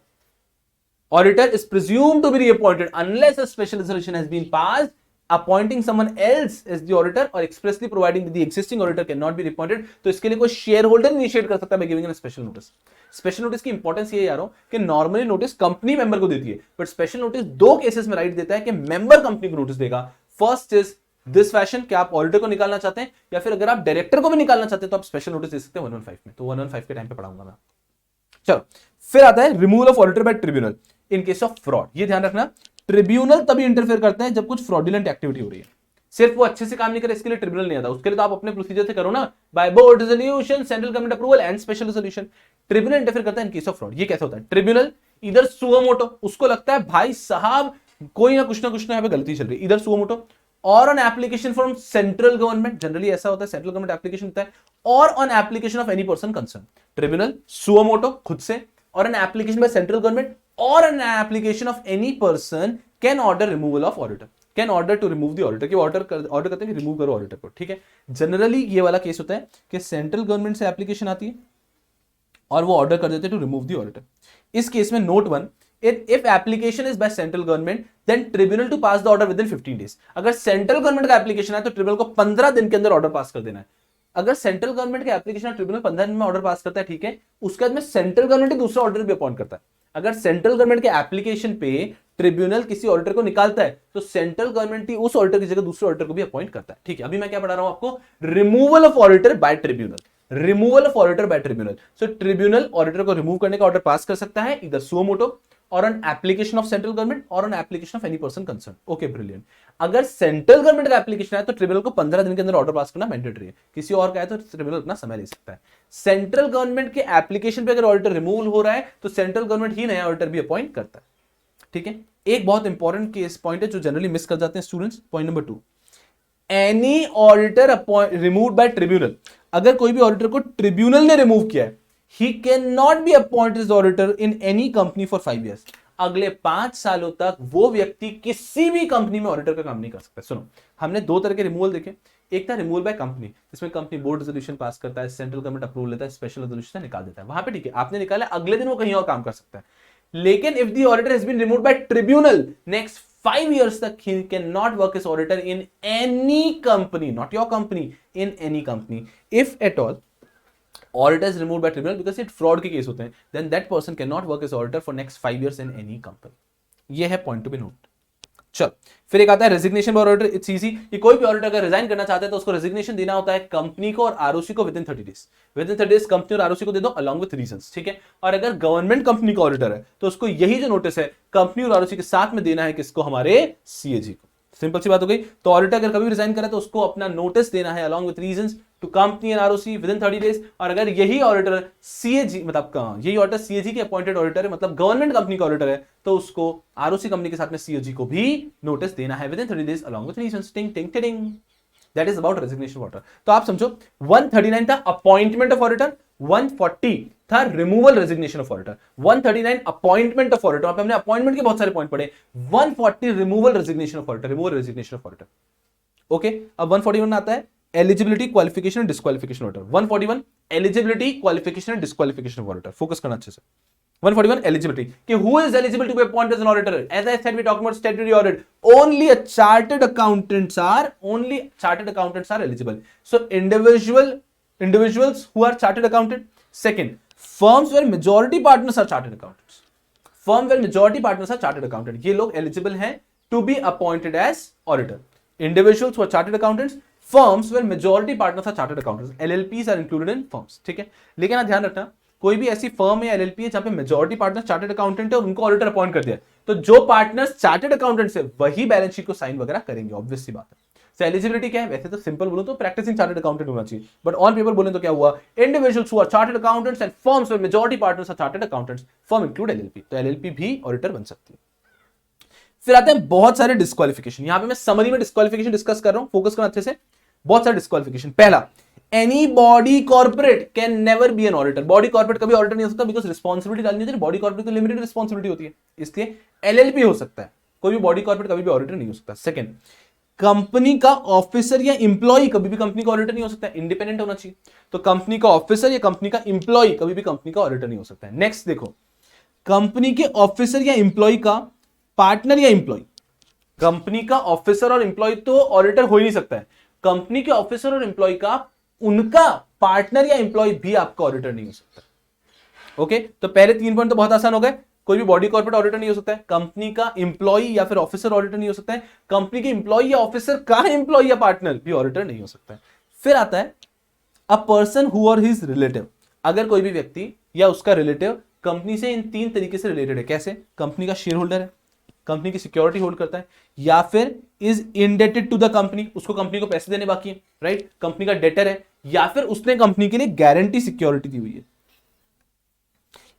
Auditor is presumed to be reappointed unless a special resolution has been passed appointing someone else as the auditor और expressly providing the existing auditor can not be reappointed. तो इसके लिए कोई शेयर होल्डर इनिशिएट कर सकता है by giving an special notice. Special notice की importance ये यार कि नॉर्मली नोटिस कंपनी मेंबर को देती है, बट स्पेशल नोटिस दो केसेस में राइट देता है कि मेंबर कंपनी को नोटिस देगा। फर्स्ट इज दिस फैशन कि आप ऑडिटर को निकालना चाहते हैं या फिर अगर आप डायरेक्टर को भी निकालना चाहते हैं तो आप स्पेशल नोटिस दे सकते हैं 115 में। तो 115 के टाइम पे पढ़ाऊंगा मैं। चलो फिर आता है removal of auditor bye tribunal in case of fraud. ये ध्यान रखना, ट्रिब्यूनल तभी इंटरफेयर करता है जब कुछ फ्रॉडुलेंट एक्टिविटी हो रही है। सिर्फ वो अच्छे से काम नहीं करे इसके लिए ट्रिब्यूनल नहीं आता, उसके लिए तो आप अपने प्रोसीजर से करो ना, by board resolution, central government approval and special resolution. Tribunal interfere करता है इन केस ऑफ फ्रॉड। ये कैसे होता है, ट्रिब्यूनल इधर सुओ मोटो, उसको लगता है भाई साहब कोई ना कुछ यहाँ पे गलती चल रही है, इधर सुओ मोटो, और on application from central government, generally ऐसा होता है सेंट्रल गवर्नमेंट एप्लीकेशन होता है, और on application of any person concern. Tribunal suo motu खुद से, और an application by central government और an application of any person can order removal of auditor, can order to remove the auditor, की order करते हैं कि remove करो auditor को। ठीक है, जनरली ये वाला केस होता है कि सेंट्रल गवर्नमेंट से एप्लीकेशन आती है और वो ऑर्डर कर देते हैं टू रिमूव द ऑडिटर। इस केस में note 1, if application is by central government then tribunal to pass the order within 15 days। अगर सेंट्रल गवर्नमेंट का एप्लीकेशन है तो ट्रिब्यूनल को 15 दिन के अंदर ऑर्डर पास कर देना है। अगर सेंट्रल गवर्नमेंट का एप्लीकेशन है, ट्रिब्यूनल 15 दिन में ऑर्डर पास करता है, ठीक है, उसके बाद में सेंट्रल गवर्नमेंट दूसरा ऑर्डर भी अपॉइंट करता है। अगर सेंट्रल गवर्नमेंट के एप्लीकेशन पे ट्रिब्यूनल किसी ऑडिटर को निकालता है तो सेंट्रल गवर्नमेंट ही उस ऑडिटर की जगह दूसरे ऑडिटर को भी अपॉइंट करता है। ठीक है, अभी मैं क्या पढ़ा रहा हूं आपको, removal of auditor bye tribunal, removal of auditor bye tribunal. So tribunal auditor को रिमूव करने का ऑर्डर पास कर सकता है इधर सुओ मोटो और on application of central government और on application of any person concern. Okay brilliant. अगर सेंट्रल गवर्नमेंट का एप्लीकेशन है तो ट्रिब्यूनल को 15 दिन के अंदर ऑर्डर पास करना मैंडेटरी है, किसी और का है तो ट्रिब्यूनल अपना समय ले सकता है। सेंट्रल गवर्नमेंट के एप्लीकेशन पे अगर ऑडिटर रिमूवल हो रहा है तो सेंट्रल गवर्नमेंट ही नया ऑडिटर भी अपॉइंट करता है। ठीक है, एक बहुत इंपॉर्टेंट केस पॉइंट है जो जनरली मिस कर जाते हैं students, point number 2, any auditor removed by tribunal. अगर कोई भी ऑडिटर को ट्रिब्यूनल ने रिमूव किया है, he cannot be appointed as auditor in any company for 5 years। अगले 5 सालों तक वो व्यक्ति किसी भी कंपनी में ऑडिटर का काम नहीं कर सकता। सुनो, हमने 2 तरह के रिमूवल देखे, एक था रिमूवल बाय कंपनी, जिसमें कंपनी बोर्ड रेजोल्यूशन पास करता है, सेंट्रल गवर्नमेंट अप्रूवल लेता है, स्पेशल रेजोल्यूशन निकाल देता है, वहां पे ठीक है, आपने निकाला, अगले दिन वो कहीं और काम कर सकता है। लेकिन if the auditor has been removed by tribunal, next 5 years तक he cannot work as auditor in any company, not your company, in any company। If at all auditor is removed by tribunal because it fraud के case होते हैं, then that person cannot work as auditor for next 5 years in any company। ये है point to be note. चल फिर एक आता है resignation for auditor. It's easy कि कोई भी ऑडिटर अगर रिजाइन करना चाहते हैं तो उसको रेजिग्नेशन देना होता है कंपनी को और आरओसी को within 30 days. With in 30 days company और आरओसी को दे दो अलॉन्ग विद रीजंस, ठीक है। और अगर गवर्नमेंट कंपनी का ऑडिटर है तो उसको यही जो नोटिस है कंपनी और आरओसी के साथ में देना है, किसको? हमारे सीएजी को। सिंपल सी बात हो गई। तो ऑडिटर अगर कभी रिजाइन करे तो उसको अपना नोटिस देना है along with reasons to company and ROC within 30 days. और अगर यही ऑडिटर सीएजी मतलब यही ऑडिटर सीएजी के अपॉइंटेड ऑडिटर है, मतलब गवर्नमेंट कंपनी का ऑडिटर है, तो उसको आरओसी कंपनी के साथ में सीएजी को भी नोटिस देना है with in 30 days along with reasons. टिंग टिंग टिंग। That is about resignation of auditor. तो आप समझो 139 था अपॉइंटमेंट ऑफ ऑडिटर, 140 था removal resignation of auditor, 139 appointment of auditor, हमने अपॉइंटमेंट के बहुत सारे पॉइंट पढ़े, 140 removal resignation of auditor, removal resignation of auditor. Okay, अब 141 आता है eligibility qualification and disqualification auditor. 141 eligibility qualification and disqualification of auditor. Focus करना अच्छे से। 141 eligibility कि who is eligible to be appointed as an auditor? As I said, we talking about statutory audit. Only chartered accountants are eligible. So individuals who are chartered accountant. Second, firms where majority partners are chartered accountants. Firm where majority partners are chartered accountant. ये लोग eligible हैं to be appointed as auditor. Individuals who are chartered accountants. Firms where majority partners are chartered accountants. LLPs are included in firms. ठीक है, लेकिन आप ध्यान रखना कोई भी ऐसी फर्म है एलएलपी है जहां पे मेजॉरिटी पार्टनर चार्टर्ड अकाउंटेंट है और उनको ऑडिटर अपॉइंट कर दिया, तो जो पार्टनर्स चार्टर्ड अकाउंटेंट्स है वही बैलेंस शीट को साइन वगैरह करेंगे, ऑब्वियस सी बात है। सो एलिजिबिलिटी क्या है? वैसे तो सिंपल बोलो तो प्रैक्टिसिंग चार्टर्ड अकाउंटेंट होना चाहिए, बट ऑन पेपर बोले तो क्या हुआ? Individuals who are chartered accountants and firms with majority partners are chartered accountants, firm include LLP, तो एलएलपी भी ऑडिटर बन सकती है। फिर आते हैं बहुत सारे डिस्क्वालिफिकेशन। यहां पे मैं समरी में डिस्क्वालिफिकेशन डिस्कस कर रहा हूं, फोकस करना अच्छे से। बहुत सारे डिस्क्वालिफिकेशन। पहला, any body corporate can never be an auditor. Body corporate कभी ऑडिटर नहीं हो सकता बिकॉज रिस्पॉन्सिबिलिटी डालनी होती है, बॉडी कॉर्पोरेट को लिमिटेड रिस्पॉन्सिबिलिटी होती है, इसलिए एलएलपी हो सकता है, कोई भी बॉडी कॉर्पोरेट कभी भी ऑडिटर नहीं हो सकता। सेकंड, कंपनी का ऑफिसर या इंप्लॉय कभी भी कंपनी का ऑडिटर नहीं हो सकता, इंडिपेंडेंट होना चाहिए। तो कंपनी का ऑफिसर या कंपनी का इंप्लॉय कभी भी कंपनी का ऑडिटर नहीं हो सकता है। नेक्स्ट देखो, कंपनी के ऑफिसर या इंप्लॉय का पार्टनर या इंप्लॉय, कंपनी का ऑफिसर और इंप्लॉय तो ऑडिटर हो ही नहीं सकता है, कंपनी के ऑफिसर और इंप्लॉय का उनका पार्टनर या इंप्लॉय भी आपका ऑडिटर नहीं हो सकता। ओके, तो पहले 3 पॉइंट तो बहुत आसान हो गए। कोई भी बॉडी कॉर्पोरेट ऑडिटर नहीं हो सकता है, कंपनी का इंप्लॉय या फिर ऑफिसर ऑडिटर नहीं हो सकता है, कंपनी के इंप्लॉय या ऑफिसर का इंप्लॉय या पार्टनर भी ऑडिटर नहीं हो सकता है। फिर आता है अ पर्सन हु और हिज रिलेटिव। अगर कोई भी व्यक्ति या उसका रिलेटिव कंपनी से इन 3 तरीके से रिलेटेड है। कैसे? कंपनी का शेयर होल्डर है, कंपनी की सिक्योरिटी होल्ड करता है, या फिर is indebted to the company, उसको कंपनी को पैसे देने बाकी है, राइट, कंपनी का डेटर है, या फिर उसने कंपनी के लिए गारंटी सिक्योरिटी दी हुई है।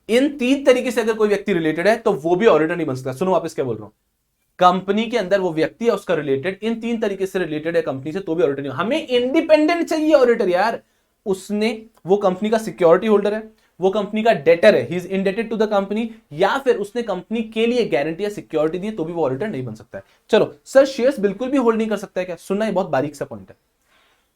इन 3 तरीके से अगर कोई व्यक्ति रिलेटेड है तो वो भी ऑडिटर नहीं बन सकता। सुनो वापस क्या बोल रहा हूं, कंपनी के अंदर वो व्यक्ति है उसका रिलेटेड इन 3 तरीके से रिलेटेड है कंपनी से, तो भी ऑडिटर नहीं। हमें इंडिपेंडेंट चाहिए ऑडिटर यार, उसने वो कंपनी का सिक्योरिटी होल्डर है, वो कंपनी का डेटर है, he is indebted to the company, या फिर उसने कंपनी के लिए गारंटी या सिक्योरिटी दी, तो भी वो ऑडिटर नहीं बन सकता है। चलो सर, शेयर्स बिल्कुल भी होल्ड नहीं कर सकता है क्या? सुनना, ये बहुत बारीक सा पॉइंट है।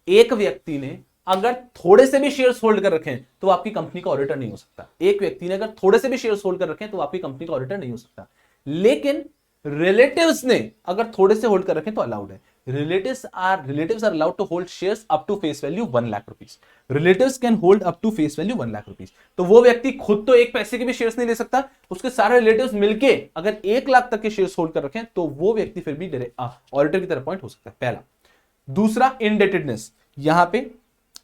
एक व्यक्ति ने अगर थोड़े से भी शेयर्स होल्ड कर रखे हैं तो आपकी कंपनी का ऑडिटर नहीं हो सकता। एक व्यक्ति ने अगर थोड़े से भी शेयर्स होल्ड कर रखे हैं तो आपकी कंपनी का ऑडिटर नहीं हो सकता। लेकिन रिलेटिव्स ने अगर थोड़े से होल्ड कर रखे हैं तो अलाउड है। Relatives are allowed to hold shares up to face value 1 lakh rupees. Relatives can hold up to face value 1 lakh rupees. तो वो व्यक्ति खुद तो 1 पैसे के भी शेयर्स नहीं ले सकता, उसके सारे रिलेटिव्स मिलके अगर 1 लाख तक के शेयर्स होल्ड कर रखे तो वो व्यक्ति फिर भी ऑडिटर की तरह अपॉइंट हो सकता है। पहला। दूसरा, इंडेटेडनेस। यहां पे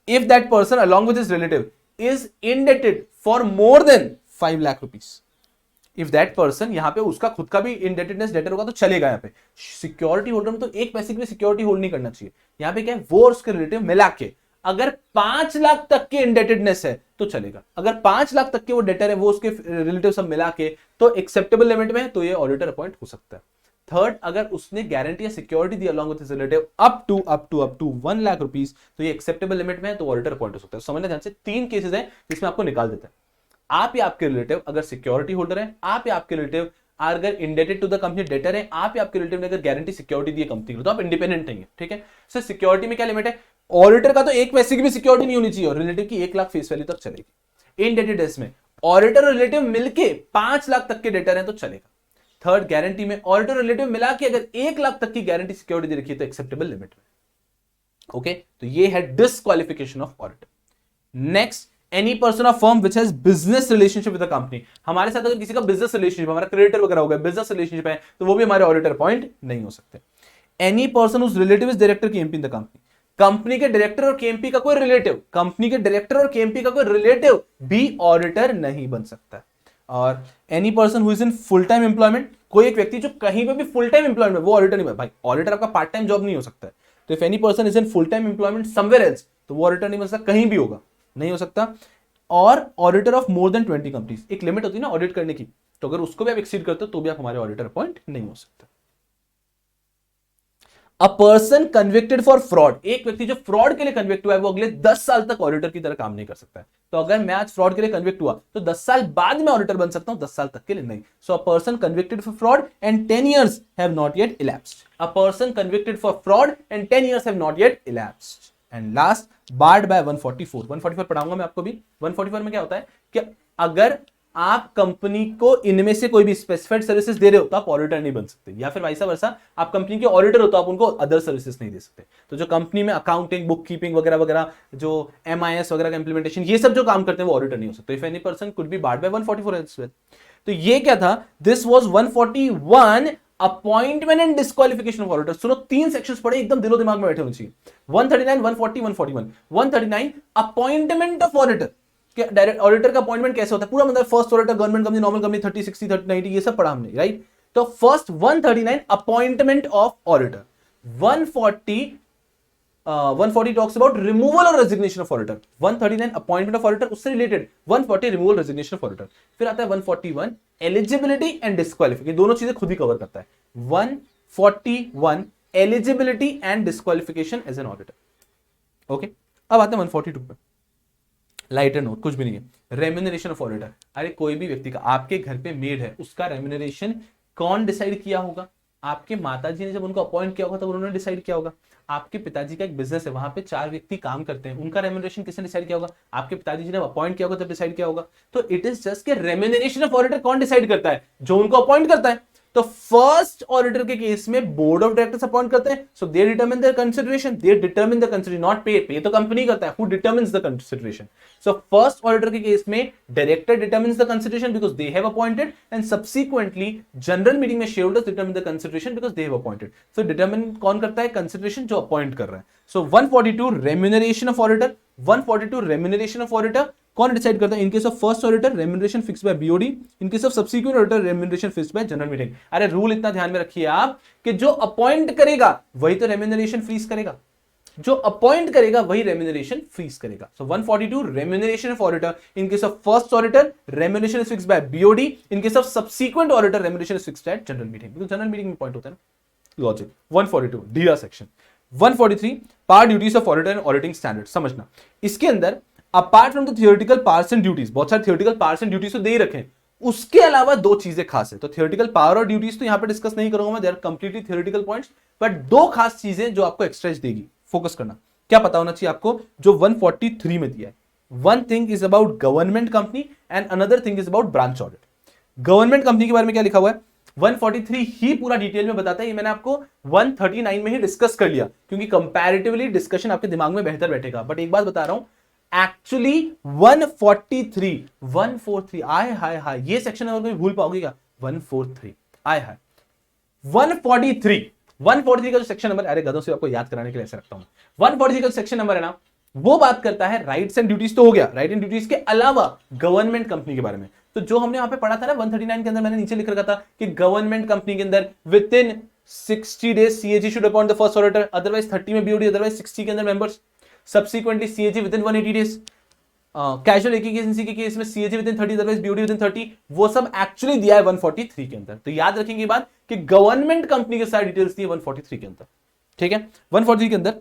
if that person along with his relative is indebted for more than 5 lakh rupees, if that person, यहां पे उसका खुद का भी indebtedness डेटर होगा तो चलेगा। यहां पे सिक्योरिटी होल्डर में तो 1 पैसे की भी सिक्योरिटी होल्ड नहीं करना चाहिए। यहां पे क्या है, वो और उसके रिलेटिव मिला के अगर 5 लाख तक के इंडेटेडनेस है तो चलेगा। अगर 5 लाख तक के वो डेटर है, वो उसके रिलेटिव सब मिला के तो एक्सेप्टेबल लिमिट में है, तो ये ऑडिटर अपॉइंट हो सकता है। थर्ड, अगर उसने गारंटी या सिक्योरिटी दी along with his relative up to 1 lakh rupees, तो ये एक्सेप्टेबल लिमिट में है, तो ऑडिटर अपॉइंट हो सकता है। समझना ध्यान से, 3 केसेस हैं जिसमें आपको निकाल देता है। आप या आपके रिलेटिव अगर सिक्योरिटी होल्डर है, आप या आपके रिलेटिव अगर indebted to the company debtor है, आप या आपके रिलेटिव ने अगर गारंटी सिक्योरिटी दी है कंपनी को, तो आप इंडिपेंडेंट नहीं है। ठीक है, सर सिक्योरिटी में क्या लिमिट है? ऑडिटर का तो 1 पैसे की भी सिक्योरिटी नहीं होनी चाहिए और रिलेटिव की 1 लाख फेस वैल्यू तक चलेगी। इंडेटेडनेस में ऑडिटर और रिलेटिव मिलके 5 लाख तक के डेटर हैं तो चलेगा। थर्ड, गारंटी में ऑडिटर रिलेटिव मिला के अगर 1 लाख तक की गारंटी सिक्योरिटी दे रखी है तो एक्सेप्टेबल लिमिट में। ओके, तो ये है disqualification of auditor. Next, any person of firm which has business relationship with the company, हमारे साथ अगर किसी का बिजनेस रिलेशनशिप, हमारा क्रेडिटर वगैरह हो गया, बिजनेस रिलेशनशिप है, तो वो भी हमारे ऑडिटर अपॉइंट नहीं हो सकते। Any person whose relative is director KMP in the company, company के डायरेक्टर और केएमपी का कोई रिलेटिव, कंपनी के डायरेक्टर और केएमपी का कोई रिलेटिव भी ऑडिटर नहीं बन सकता। और any person who is in full time employment, कोई एक व्यक्ति जो कहीं पे भी फुल टाइम एम्प्लॉयमेंट, वो ऑडिटर नहीं बन। भाई ऑडिटर आपका पार्ट टाइम जॉब नहीं हो सकता है, तो if any person is in full time employment somewhere else, तो वो ऑडिटर नहीं बन सकता, कहीं भी होगा नहीं हो सकता। और auditor of more than 20 companies, एक लिमिट होती है ना ऑडिट करने की, तो अगर उसको भी आप एक्सीड करते हो तो भी आप हमारे ऑडिटर अपॉइंट नहीं हो सकते। अ पर्सन कन्विक्टेड फॉर फ्रॉड, एक व्यक्ति जो फ्रॉड के लिए कन्विक्ट हुआ है वो अगले 10 साल तक ऑडिटर की तरह काम नहीं कर सकता है। तो अगर मैं आज फ्रॉड के लिए कन्विक्ट हुआ तो 10 साल बाद में ऑडिटर बन सकता हूं, 10 साल तक के लिए नहीं। So a person convicted for fraud and 10 years have not yet elapsed, a person convicted for fraud and 10 years have not yet elapsed. And last barred by 144 पढ़ाऊंगा मैं आपको भी। 144 में क्या होता है कि अगर आप कंपनी को इनमें से कोई भी स्पेसिफाइड सर्विसेज दे रहे हो तो आप ऑडिटर नहीं बन सकते, या फिर वाइसा वर्सा आप कंपनी के ऑडिटर हो तो आप उनको अदर सर्विसेज नहीं दे सकते। तो जो कंपनी में अकाउंटिंग, बुक कीपिंग वगैरह वगैरह, जो MIS वगैरह का इंप्लीमेंटेशन, ये सब जो काम करते हैं वो ऑडिटर नहीं हो सकते। If any person could be barred by 144 as well. तो ये क्या था, this was 141 appointment and disqualification of auditor. सुनो, 3 सेक्शंस पढ़े, एकदम दिलो दिमाग में बैठे होने चाहिए। 139, 140, 141। 139 appointment of auditor, direct auditor का अपॉइंटमेंट कैसे होता है पूरा, मतलब first auditor, government company, normal company, 30, 60, 30, 90, ये सब पढ़ा हमने, राइट। तो first 139 appointment of auditor, 140 talks about removal और resignation of auditor, 139 appointment of auditor, उससे related 140 removal resignation of auditor. फिर आता है 141 एलिजिबिलिटी एंड डिस्क्वालिफिकेशन, दोनों चीजें खुद ही कवर करता है। 141 eligibility and disqualification as an auditor. Okay, अब आते हैं 142 पे। लाइटर नोट, कुछ भी नहीं है। रेम्यूनरेशन ऑफ ऑडिटर, अरे कोई भी व्यक्ति का, आपके घर पे मेड है, उसका रेम्यूनरेशन कौन डिसाइड किया होगा? आपके माताजी ने जब उनको अपॉइंट किया होगा तब उन्होंने डिसाइड किया होगा। आपके पिताजी का एक बिजनेस है, वहां पे 4 व्यक्ति काम करते हैं, उनका रेम्यूनरेशन किसने डिसाइड किया होगा? आपके पिताजी ने अपॉइंट किया होगा तब डिसाइड किया होगा। तो इट इज जस्ट के रेम्यूनरेशन ऑफ ऑडिटर कौन डिसाइड करता है? जो उनको अपॉइंट करता है। तो फर्स्ट ऑडिटर के केस में बोर्ड ऑफ डायरेक्टर्स अपॉइंट करते हैं, so they determine their consideration, they determine the consideration, not pay, pay तो कंपनी करता है, who determines the consideration. So first auditor के केस में director determines the consideration because they have appointed, and subsequently general meeting में share holders determine the consideration because they have appointed. So determine कौन करता है? Consideration जो appoint कर रहा है। सो 142 remuneration of auditor, 142 remuneration of auditor कौन decide करता है? इन case of first auditor remuneration fix by BOD, in case of subsequent auditor remuneration fix by general meeting. अरे रूल इतना ध्यान में रखिए आप कि जो अपॉइंट करेगा वही तो रेम्यूनरेशन फ्रीज करेगा, जो अपॉइंट करेगा वही रेम्यूनरेशन फ्रीज करेगा। So 142 remuneration of auditor, in case of first auditor remuneration is fixed by BOD, in case of subsequent auditor remuneration is fixed by general meeting, because general meeting में point होता है ना। Logic 142 डीरा section. 143 power duties of auditor and auditing standard. समझना, इसके अंदर apart from the theoretical powers and duties, बहुत सारे थियोरेटिकल पावर्स एंड ड्यूटीज तो दे ही रखे हैं, उसके अलावा 2 चीजें खास है। तो थियोरेटिकल पावर और ड्यूटीज तो यहां पे डिस्कस नहीं करूंगा मैं, they are completely theoretical points, but 2 खास चीजें जो आपको एक्स्ट्रा एज देगी, फोकस करना। क्या पता होना चाहिए आपको जो 143 में दिया है? One thing is about government company and another thing is about branch audit. Government company के बारे में क्या लिखा हुआ है 143 ही पूरा डिटेल में बताता है, ये मैंने आपको 139 में ही डिस्कस कर लिया, क्योंकि कंपैरेटिवली डिस्कशन आपके दिमाग में बेहतर बैठेगा। बट एक बात बता रहा हूं, एक्चुअली 143 आय हाय हाय, ये सेक्शन अगर कोई भूल पाओगे क्या? 143 आय हाय 143 का जो सेक्शन नंबर, अरे गधों से आपको याद कराने के लिए ऐसा रखता हूं। 143 का सेक्शन नंबर है ना, वो बात करता है राइट्स एंड ड्यूटीज, तो हो गया राइट एंड ड्यूटीज के अलावा गवर्नमेंट कंपनी के बारे में। तो जो हमने वहां पे पढ़ा था ना 139 के अंदर, मैंने नीचे लिख रखा था कि गवर्नमेंट कंपनी के अंदर within 60 days CAG should appoint the first auditor, otherwise 30 में BOD, अदरवाइज 60 के अंदर members, subsequently CAG within 180 days, casual agency के केस में CAG within 30, otherwise BOD within 30, वो सब एक्चुअली दिया है 143 के अंदर। तो याद रखेंगे बात कि गवर्नमेंट कंपनी के साथ डिटेल्स दी है 143 के अंदर, ठीक है। 143 के अंदर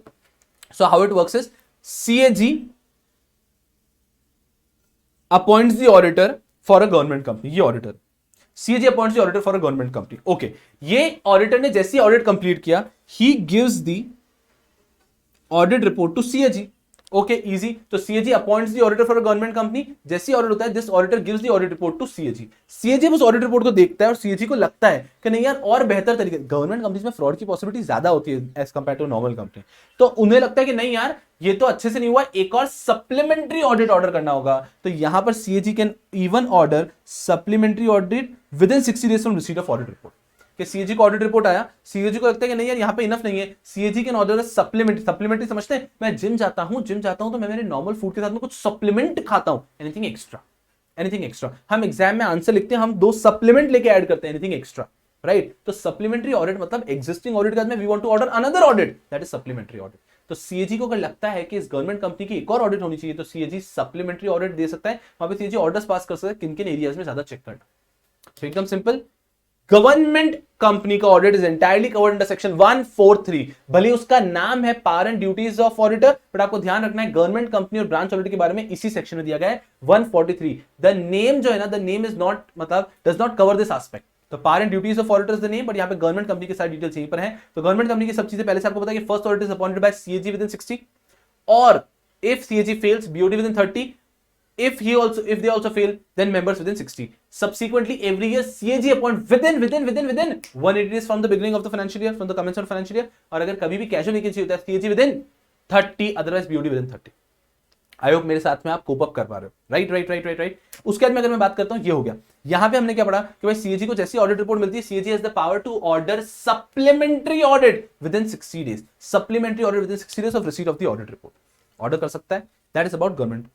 so how it works is CAG appoints the auditor for a government company, ये auditor CAG appoints the auditor for a government company. Okay, ये ऑडिटर ने जैसे ही ऑडिट कंप्लीट किया, he gives the audit report to CAG okay easy. तो CAG appoints the auditor for a government company. जैसे audit होता है, this auditor gives the audit report to CAG. CAG उस ऑडिट रिपोर्ट को देखता है और सीएजी को लगता है कि नहीं यार और बेहतर तरीके, गवर्नमेंट कंपनीज में फ्रॉड की पॉसिबिलिटी ज्यादा होती है as compare to normal company, तो उन्हें लगता है कि नहीं यार ये तो अच्छे से नहीं हुआ, एक और सप्लीमेंट्री ऑडिट ऑर्डर करना होगा। तो यहां पर CAG can even order supplementary audit within 60 days from receipt of audit report. कि सीएजी को ऑडिट रिपोर्ट आया, सीएजी को लगता है कि नहीं यार यहाँ पे इनफ नहीं है, CAG can order supplementary. Supplementary समझते हैं, मैं जिम जाता हूं तो मैं मेरे नॉर्मल फूड के साथ में कुछ सप्लीमेंट खाता हूं, एनीथिंग एक्स्ट्रा, एनीथिंग एक्स्ट्रा। हम एग्जाम में आंसर लिखते हैं, हम 2 सप्लीमेंट लेके ऐड करते हैं, एनीथिंग एक्स्ट्रा, राइट। तो सप्लीमेंट्री ऑडिट मतलब एग्जिस्टिंग ऑडिट के बाद में we want to order another audit, that is supplementary audit. तो सीएजी को अगर लगता है कि इस गवर्नमेंट कंपनी की एक और ऑडिट होनी चाहिए तो सीएजी सप्लीमेंट्री ऑडिट दे सकता है। वहां पे सीएजी ऑर्डर्स पास कर सकता है किन किन एरियाज में ज्यादा चेक करना। तो एकदम सिंपल, गवर्नमेंट कंपनी का audit is entirely covered under section 143। भले उसका नाम है power and duties of auditor, but आपको ध्यान रखना है गवर्नमेंट कंपनी और ब्रांच ऑडिट के बारे में इसी सेक्शन में दिया गया है 143। द नेम जो है ना, द नेम इज नॉट मतलब does not cover this aspect. तो power and duties of auditor is the name, but यहाँ पे गवर्नमेंट कंपनी के सारी डिटेल्स यहीं पर है। तो गवर्नमेंट कंपनी की सब चीजें पहले से आपको पता है कि first audit is appointed by CAG with in 60, और if CAG fails BOD with in 30, if they also fail, then members within 60. Subsequently every year CAG appoint within 180 days from the beginning of the financial year, from the commencement of financial year. और अगर कभी भी casual vacancy होता है CAG within 30, otherwise BOD within 30. I hope मेरे साथ में आप कोप अप कर पा रहे हो, राइट। उसके बाद में अगर मैं बात करता हूं, ये हो गया। यहां पे हमने क्या पढ़ा कि भाई सीएजी को जैसी ऑडिट रिपोर्ट मिलती है, CAG has the power to order supplementary audit within 60 days, supplementary audit within 60 days of receipt of the audit report order कर सकता है। That is about government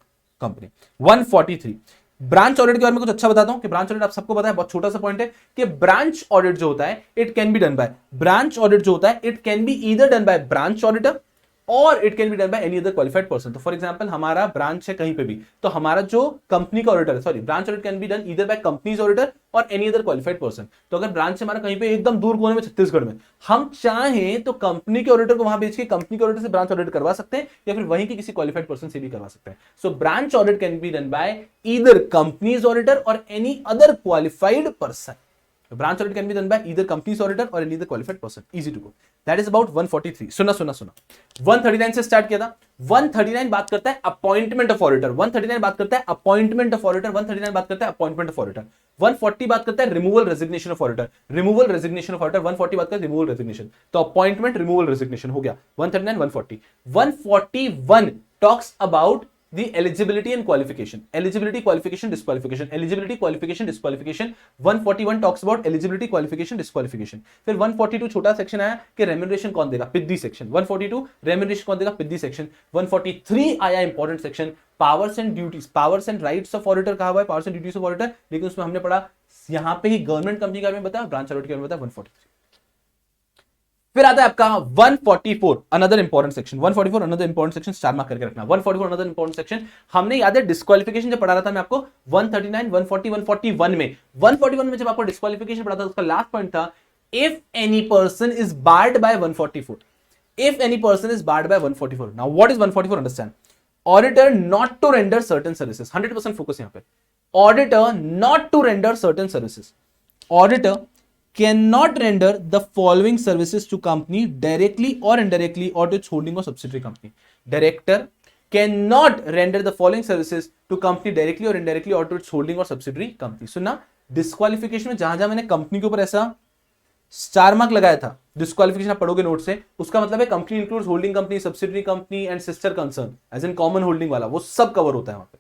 company. 143 branch audit के बारे में कुछ अच्छा बताता हूं कि ब्रांच ऑडिट आप सबको पता है, बहुत छोटा सा पॉइंट है कि ब्रांच ऑडिट जो होता है it can be done by, branch audit जो होता है it can be either done by branch auditor और it can be done by any other qualified person. तो फॉर एग्जांपल हमारा ब्रांच है कहीं पे भी, तो हमारा जो कंपनी का ऑडिटर है, sorry branch audit can be done either by companies auditor और एनी अदर क्वालिफाइड पर्सन। तो अगर ब्रांच हमारा कहीं पे एकदम दूर कोने में छत्तीसगढ़ में, हम चाहें तो कंपनी के ऑडिटर को वहां भेज के कंपनी के ऑडिटर से ब्रांच ऑडिट करवा सकते हैं या फिर वहीं के किसी क्वालिफाइड पर्सन से भी करवा सकते हैं। So branch audit can be done by either companies auditor और any other qualified person. Branch audit can be done by either company's auditor or any other qualified person. Easy to go. That is about 143. सुना 139 से start किया था। 139 बात करता है appointment of auditor, 139 बात करता है अपॉइंटमेंट ऑफ ऑडिटर, 139 बात करता है अपॉइंटमेंट ऑफ ऑडिटर, 140 बात करता है removal resignation of auditor, removal resignation of auditor, 140 बात करता है रिमूवल रेजिग्नेशन। तो अपॉइंटमेंट रिमूवल रेजिग्नेशन हो गया 139 140। 141 talks about the eligibility and qualification, eligibility qualification disqualification, eligibility qualification disqualification। 141 talks about eligibility qualification disqualification। फिर 142 छोटा सेक्शन आया कि रेम्यूनरेशन कौन देगा, पिद्दी सेक्शन। 142 रेम्यूनरेशन कौन देगा, पिद्दी सेक्शन। 143 आया important section powers and duties, powers and rights of auditor कहा हुआ है, powers and duties of auditor, लेकिन उसमें हमने पढ़ा यहां पे ही गवर्नमेंट कंपनी के बारे में बताया, ब्रांच ऑडिट के बारे में बताया 143। फिर आता है आपका 144 another important section, 144 another important section, star mark करके रखना। 144 अनदर इंपॉर्टेंट सेक्शन, हमने याद है डिस्क्वालिफिकेशन जब पढ़ा रहा था मैं आपको 139 140 141 में, 141 में जब आपको डिस्क्वालिफिकेशन पढ़ा था उसका लास्ट पॉइंट था if any person is barred by 144, if any person is barred by 144। Now what is 144, understand, auditor not to render certain services, 100% focus यहां पे, auditor not to render certain services, auditor cannot render the following services to company directly or indirectly or to its holding or subsidiary company. Director cannot render the following services to company directly or indirectly or to its holding or subsidiary company. सुना, disqualification में जहां मैंने company के ऊपर ऐसा star mark लगाया था, disqualification आप पढ़ोगे नोट से, उसका मतलब है company includes holding company, subsidiary company and sister concern, as in common holding वाला, वो सब कवर होता है वहां पे।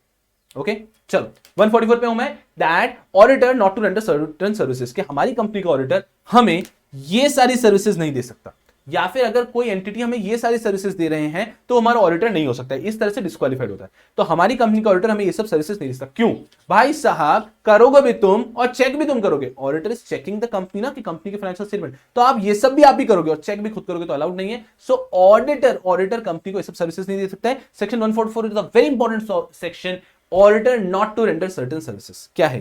ओके चलो 144 पे हूं मैं, that auditor not to render certain services, कि हमारी कंपनी का ऑडिटर हमें ये सारी सर्विसेज नहीं दे सकता, या फिर अगर कोई एंटिटी हमें ये सारी सर्विसेज दे रहे हैं तो हमारा ऑडिटर नहीं हो सकता है, इस तरह से डिस्क्वालीफाइड होता है। तो हमारी कंपनी का ऑडिटर हमें ये सब सर्विसेज नहीं दे सकता। क्यों भाई साहब, करोगे भी तुम और चेक भी तुम करोगे, auditor is checking the company ना, कि कंपनी के फाइनेंशियल स्टेटमेंट, तो आप ये सब भी आप ही करोगे और चेक भी खुद करोगे तो अलाउड नहीं है। सो ऑडिटर कंपनी को ये सब सर्विसेज नहीं दे सकता है। Section 144 is a very important section, auditor not to render certain services. क्या है?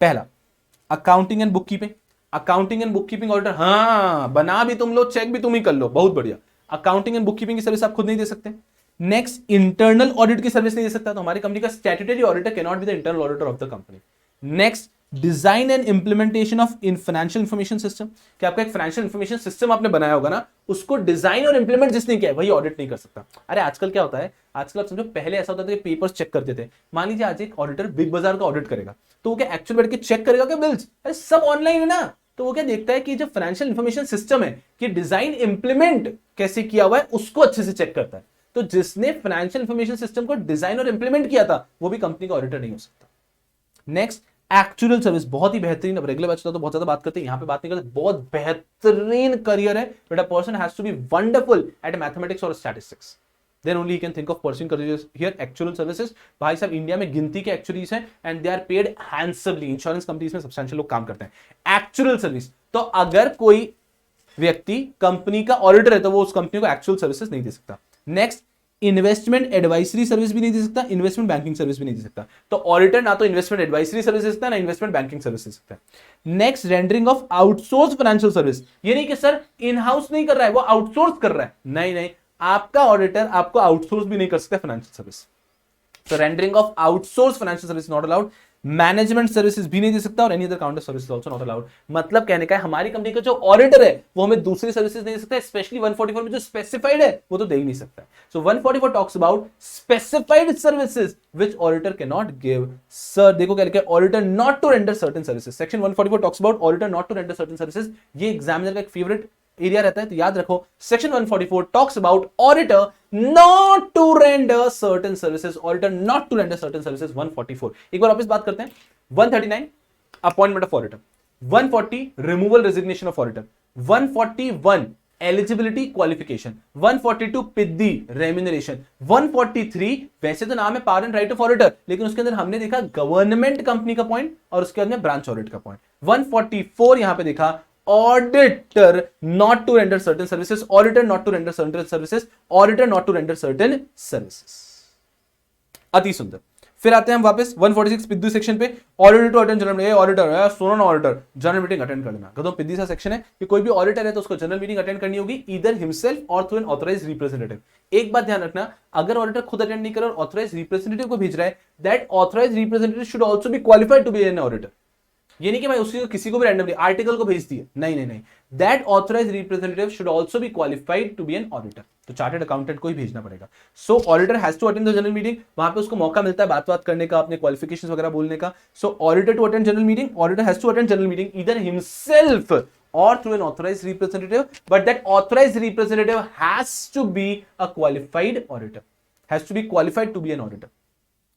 पहला accounting and book keeping, accounting and book keeping auditor, हाँ बना भी तुम लो, चेक भी तुम ही कर लो, बहुत बढ़िया। अकाउंटिंग एंड बुक कीपिंग की सर्विस आप खुद नहीं दे सकते। नेक्स्ट, इंटरनल ऑडिट की सर्विस नहीं दे सकता, तो हमारी कंपनी का statutory auditor can not be the internal auditor of the company. Next, design and implementation of in financial information system, कि आपका एक फाइनेंशियल इंफॉर्मेशन सिस्टम आपने बनाया होगा ना, उसको डिजाइन और इंप्लीमेंट जिसने किया है वही ऑडिट नहीं कर सकता। अरे आजकल क्या होता है, आजकल आप समझो, पहले ऐसा होता था कि पेपर्स चेक करते थे। मान लीजिए आज एक ऑडिटर बिग बाजार का ऑडिट करेगा, तो वो क्या एक्चुअल बैठ के चेक करेगा क्या बिल्स? अरे सब ऑनलाइन है ना, तो वो क्या देखता है कि जो फाइनेंशियल इंफॉर्मेशन सिस्टम है कि डिजाइन इंप्लीमेंट कैसे किया हुआ है उसको अच्छे से चेक करता है। तो जिसने फाइनेंशियल इंफॉर्मेशन सिस्टम को डिजाइन और इंप्लीमेंट किया था वो भी कंपनी का ऑडिटर नहीं हो सकता। नेक्स्ट, एक्चुअल सर्विस, बहुत ही बेहतरीन। अब रेगुलर बैच तो बहुत ज्यादा बात करते हैं, यहां पे बात नहीं करते। बहुत बेहतरीन करियर है, but a person has to be wonderful at mathematics और statistics, then only you can think of pursuing careers here. Actual services, भाई साहब इंडिया में गिनती के एक्चुअलीज हैं and they are paid handsomely. Insurance companies में substantial लोग काम करते हैं एक्चुअल सर्विस। तो अगर कोई व्यक्ति कंपनी का ऑडिटर है तो वो उस कंपनी को एक्चुअल सर्विसेज नहीं दे सकता। नेक्स्ट, इन्वेस्टमेंट एडवाइजरी सर्विस भी नहीं दे सकता, इन्वेस्टमेंट बैंकिंग सर्विस भी नहीं दे सकता। तो ऑडिटर ना तो इन्वेस्टमेंट एडवाइजरी सर्विस दे सकता है, ना इन्वेस्टमेंट बैंकिंग सर्विस दे सकता है। Next, rendering of outsource financial service, ये नहीं कि सर इन हाउस नहीं कर रहा है, वो आउटसोर्स कर रहा है, नहीं नहीं, आपका ऑडिटर आपको आउटसोर्स भी नहीं कर सकता फाइनेंशियल सर्विस। तो rendering of outsource financial service not allowed. Management services भी नहीं दे सकता और any other counter services also not allowed. मतलब कहने का है हमारी कंपनी का जो ऑडिटर है वो हमें दूसरी सर्विसेज नहीं दे सकता, स्पेशली 144 में जो स्पेसिफाइड है वो तो दे ही नहीं सकता। So 144 talks about specified services which auditor can not give. Sir देखो क्या लिखा है, auditor not to render certain services. Section 144 talks about auditor not to render certain services. ये एग्जामिनर का एक फेवरेट एरिया रहता है, तो याद रखो section 144 talks about auditor not to render certain services, auditor not to render certain services 144। एक बार वापस बात करते हैं। 139 appointment of auditor, 140 removal resignation of auditor, 141 eligibility qualification, 142 पिद्दी रेम्यूनरेशन, 143 वैसे तो नाम है power and right of auditor, लेकिन उसके अंदर हमने देखा गवर्नमेंट कंपनी का पॉइंट और उसके बाद में ब्रांच ऑडिट का पॉइंट। 144 यहां पे देखा auditor not to render certain services, auditor not to render certain services, auditor not to render certain services. अति सुंदर। फिर आते हैं हम वापस 146 पिद्दू सेक्शन पे। Auditor to attend general meeting, auditor है सुनो ना, ऑडिटर जनरल मीटिंग अटेंड कर लेना। गधों पिद्दी सा सेक्शन है कि कोई भी ऑडिटर है तो उसको जनरल मीटिंग अटेंड करनी होगी, ईदर हिमसेल्फ और थ्रू एन ऑथराइज्ड रिप्रेजेंटेटिव। एक बात ध्यान रखना, अगर ऑडिटर खुद अटेंड नहीं कर रहा और ऑथराइज्ड रिप्रेजेंटेटिव को भेज रहा है, that authorised representative should also be qualified to be an auditor. ये नहीं कि भाई उसी को किसी को भी रैंडमली आर्टिकल को भेज दिए, नहीं नहीं नहीं, that authorised representative should also be qualified to be an auditor. तो चार्टर्ड अकाउंटेंट को ही भेजना पड़ेगा। So auditor has to attend the general meeting, वहां पे उसको मौका मिलता है बात करने का, अपने क्वालिफिकेशंस वगैरह बोलने का। So auditor to attend general meeting, auditor has to attend general meeting either himself or through an authorized representative, but that authorized representative has to be a qualified auditor, has to be qualified to be an auditor.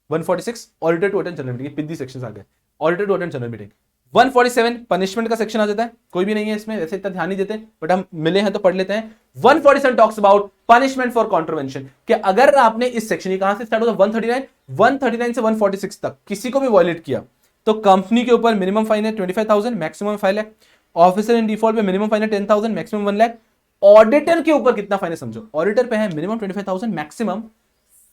146 auditor to attend general meeting, पिद्दी sections आ गए। Auditor to attend general meeting. 147 punishment का section आ जाता है, कोई भी नहीं है इसमें, वैसे इतना ध्यान नहीं देते बट हम मिले हैं तो पढ़ लेते हैं। 147 talks about punishment for contravention, कि अगर आपने इस सेक्शन, कहां से स्टार्ट होता है 139 से 146 तक किसी को भी वॉयलेट किया तो कंपनी के ऊपर मिनिमम फाइन है 25,000, maximum 5 lakh. Officer in default पे मिनिमम फाइन है 10,000, मैक्सिमम 1 लाख। ऑडिटर के ऊपर कितना फाइन है समझो, ऑडिटर पे है मिनिमम 25,000, मैक्सिमम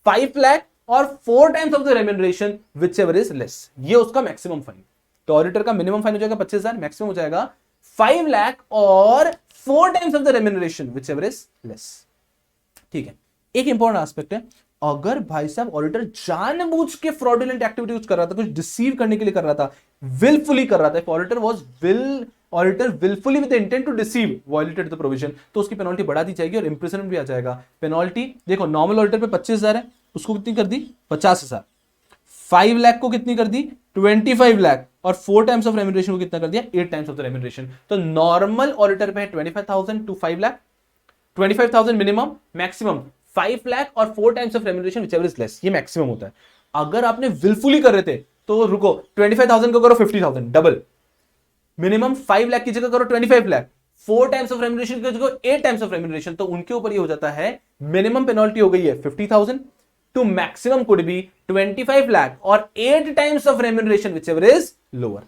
5 लाख और 4 times of the remuneration whichever is less, ये उसका मैक्सिमम फाइन। तो ऑडिटर का मिनिमम फाइन हो जाएगा 25,000, मैक्सिमम हो जाएगा 5 लाख और 4 times of the remuneration whichever is less. ठीक है, एक इंपॉर्टेंट एस्पेक्ट है, अगर भाई साहब ऑडिटर जानबूझ के फ्रॉडुलेंट एक्टिविटीज कर रहा था, कुछ डिसीव करने के लिए कर रहा था, विलफुली कर रहा था, auditor wilfully with intent to deceive violated the provision, तो उसकी पेनल्टी बढ़ा दी जाएगी और इंप्रिजनमेंट भी आ जाएगा। पेनल्टी देखो, नॉर्मल ऑडिटर पे 25,000 है, उसको कितनी कर दी 50,000, 5 लाख को कितनी कर दी 25 लाख और 4 टाइम्स ऑफ रेम्यूनरेशन को कितना कर दिया 8 टाइम्स ऑफ द रेम्यूनरेशन। तो नॉर्मल ऑडिटर पे है 25,000 to 5 lakh, 25,000 minimum, maximum 5 lakh और 4 times of remuneration whichever is less, ये मैक्सिमम होता है। अगर आपने विलफुली कर रहे थे तो रुको, 25,000 को करो 50,000 डबल, मिनिमम 5 लाख की जगह करो 25 लाख, 4 टाइम्स ऑफ रेम्यूनरेशन की जगह 8 टाइम्स ऑफ रेम्यूनरेशन, तो उनके ऊपर ये हो जाता है मिनिमम पेनल्टी हो गई है 50,000 to maximum could be 25 lakh और 8 times of remuneration whichever is lower,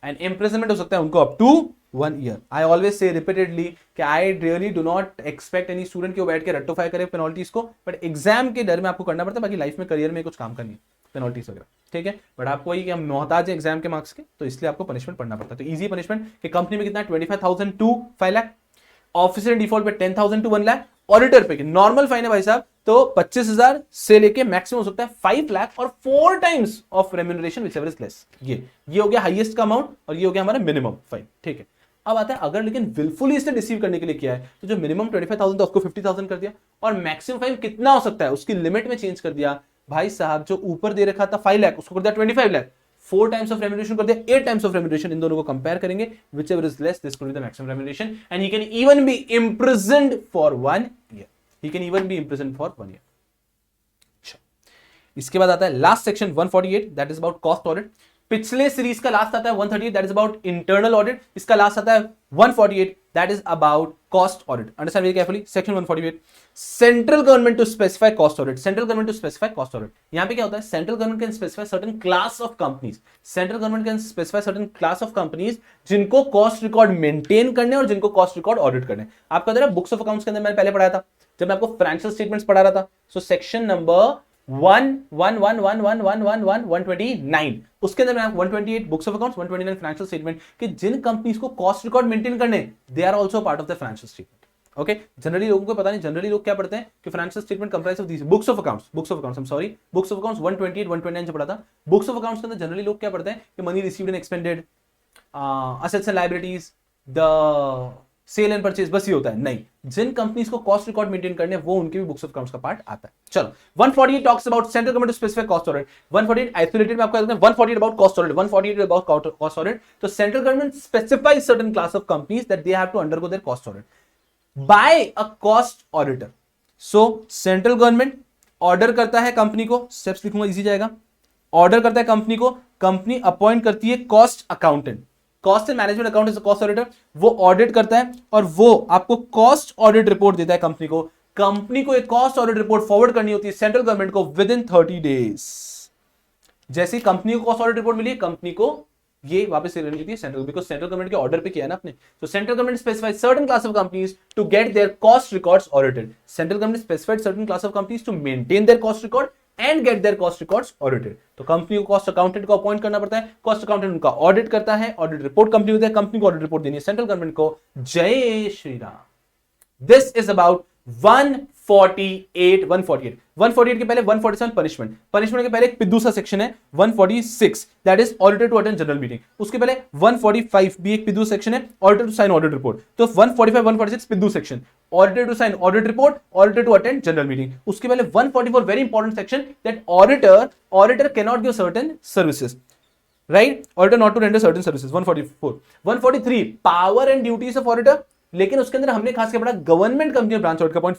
and imprisonment हो सकता है उनको up to 1 year. I always say repeatedly कि I really do not expect any student को बैठ के रेक्टिफाई करे पेनल्टीज को, बट एग्जाम के डर में आपको करना पड़ता है, बाकी लाइफ में करियर में कुछ काम करनी है पेनल्टीज वगैरह, ठीक है। बट आपको वही कि हम मोहताज है एग्जाम के मार्क्स के, तो इसलिए आपको पनिशमेंट पढ़ना पड़ता है। तो इजी पनिशमेंट कि कंपनी में कितना 25,000 टू 5 लाख, ऑफिसर डिफॉल्ट पे 10,000 टू 1 लाख, ऑडिटर पे नॉर्मल फाइन है भाई साहब तो 25,000 से लेके मैक्सिमम हो सकता है 5 लाख और 4 times of remuneration which ever is less. ये हो गया हाईएस्ट का अमाउंट और ये हो गया हमारा मिनिमम फाइन। ठीक है, अब आता है अगर लेकिन विलफुली इसने डिसीव करने के लिए किया है तो जो मिनिमम 25,000 था उसको 50,000 कर दिया और मैक्सिमम फाइन कितना हो सकता है उसकी लिमिट में चेंज कर दिया। भाई साहब जो ऊपर दे रखा था 5 लाख उसको कर दिया 25 लाख, 4 टाइम्स ऑफ रेम्यूनरेशन कर दिया 8 टाइम्स ऑफ रेम्यूनरेशन। इन दोनों को कंपेयर करेंगे, whichever is less this could be the maximum remuneration and he can even be imprisoned for 1 year. He can even be imprisoned for 1 year. इसके बाद आता है last section 148 that is about cost audit. पिछले series का last आता है 138 that is about internal audit. इसका last आता है 148 that is about cost audit. Understand very carefully. Section 148 central government to specify cost audit. Central government to specify cost audit, यहां पे क्या होता है central government can specify certain class of companies. Central government can specify certain class of companies जिनको cost record maintain करने और जिनको cost record audit करने। आपका जरा बुक्स ऑफ अकाउंट्स के अंदर मैंने पहले पढ़ाया था जब मैं आपको फाइनेंशियल स्टेटमेंट्स पढ़ा रहा था। सो सेक्शन नंबर 129 उसके अंदर मैं 128 books of accounts 129 financial statement कि जिन कंपनीज को कॉस्ट रिकॉर्ड मेंटेन करने they are also part of the financial statement. Okay, generally लोगों को पता नहीं, जनरली लोग क्या पढ़ते हैं कि financial statement comprise of these books of accounts I am sorry books of accounts 128 129 से पढ़ा था। बुक्स ऑफ अकाउंट्स के अंदर जनरली लोग क्या पढ़ते हैं कि money received and expended, assets and liabilities, the sale and purchase, बस ये होता है। नहीं, जिन कंपनीज को कॉस्ट रिकॉर्ड मेंटेन करने वो उनके भी बुक्स ऑफ अकाउंट्स का पार्ट आता है। चलो 148 talks about central government to specify cost audit. 148 isolated में आपको 148 about cost audit, 148 about cost audit. तो central government specifies certain class of companies that they have to undergo their cost audit by a cost auditor. So central government order करता है company को, steps लिखूंगा easy जाएगा। Order करता है company को, company appoint करती है cost accountant, cost and management account is cost auditor. वो ऑडिट करता है और वो आपको कॉस्ट ऑडिट रिपोर्ट देता है कंपनी को। कंपनी को एक कॉस्ट ऑडिट रिपोर्ट फॉरवर्ड करनी होती है सेंट्रल गवर्नमेंट को विद इन 30 डेज। जैसे ही कंपनी को कॉस्ट ऑडिट रिपोर्ट मिली, कंपनी को ये वापस से लेनी थी सेंट्रल, बिकॉज सेंट्रल गवर्नमेंट के ऑर्डर पे किया है ना आपने। तो central government specified certain class of companies to get their cost records audited. Central government specified certain class of companies to maintain their cost record and get their cost records audited. तो company को cost accountant को appoint करना पड़ता है, cost accountant उनका audit करता है, audit report company होती है, कंपनी को ऑडिट रिपोर्ट देनी है सेंट्रल गवर्नमेंट को। जय Shri Ram. This is about 148 के पहले 147 पनिशमेंट के पहले एक पिद्दू सा सेक्शन है 146 that is auditor to attend general meeting. उसके पहले 145 भी एक पिद्दू सेक्शन है, auditor to sign audit report. तो 145 146 पिद्दू section, auditor to sign audit report, auditor to attend general meeting. उसके पहले 144 very important section that auditor can not give certain services, right, auditor not to render certain services. 144 143 power and duties of auditor, लेकिन उसके अंदर हमने खास कर पढ़ा government company branch audit का पॉइंट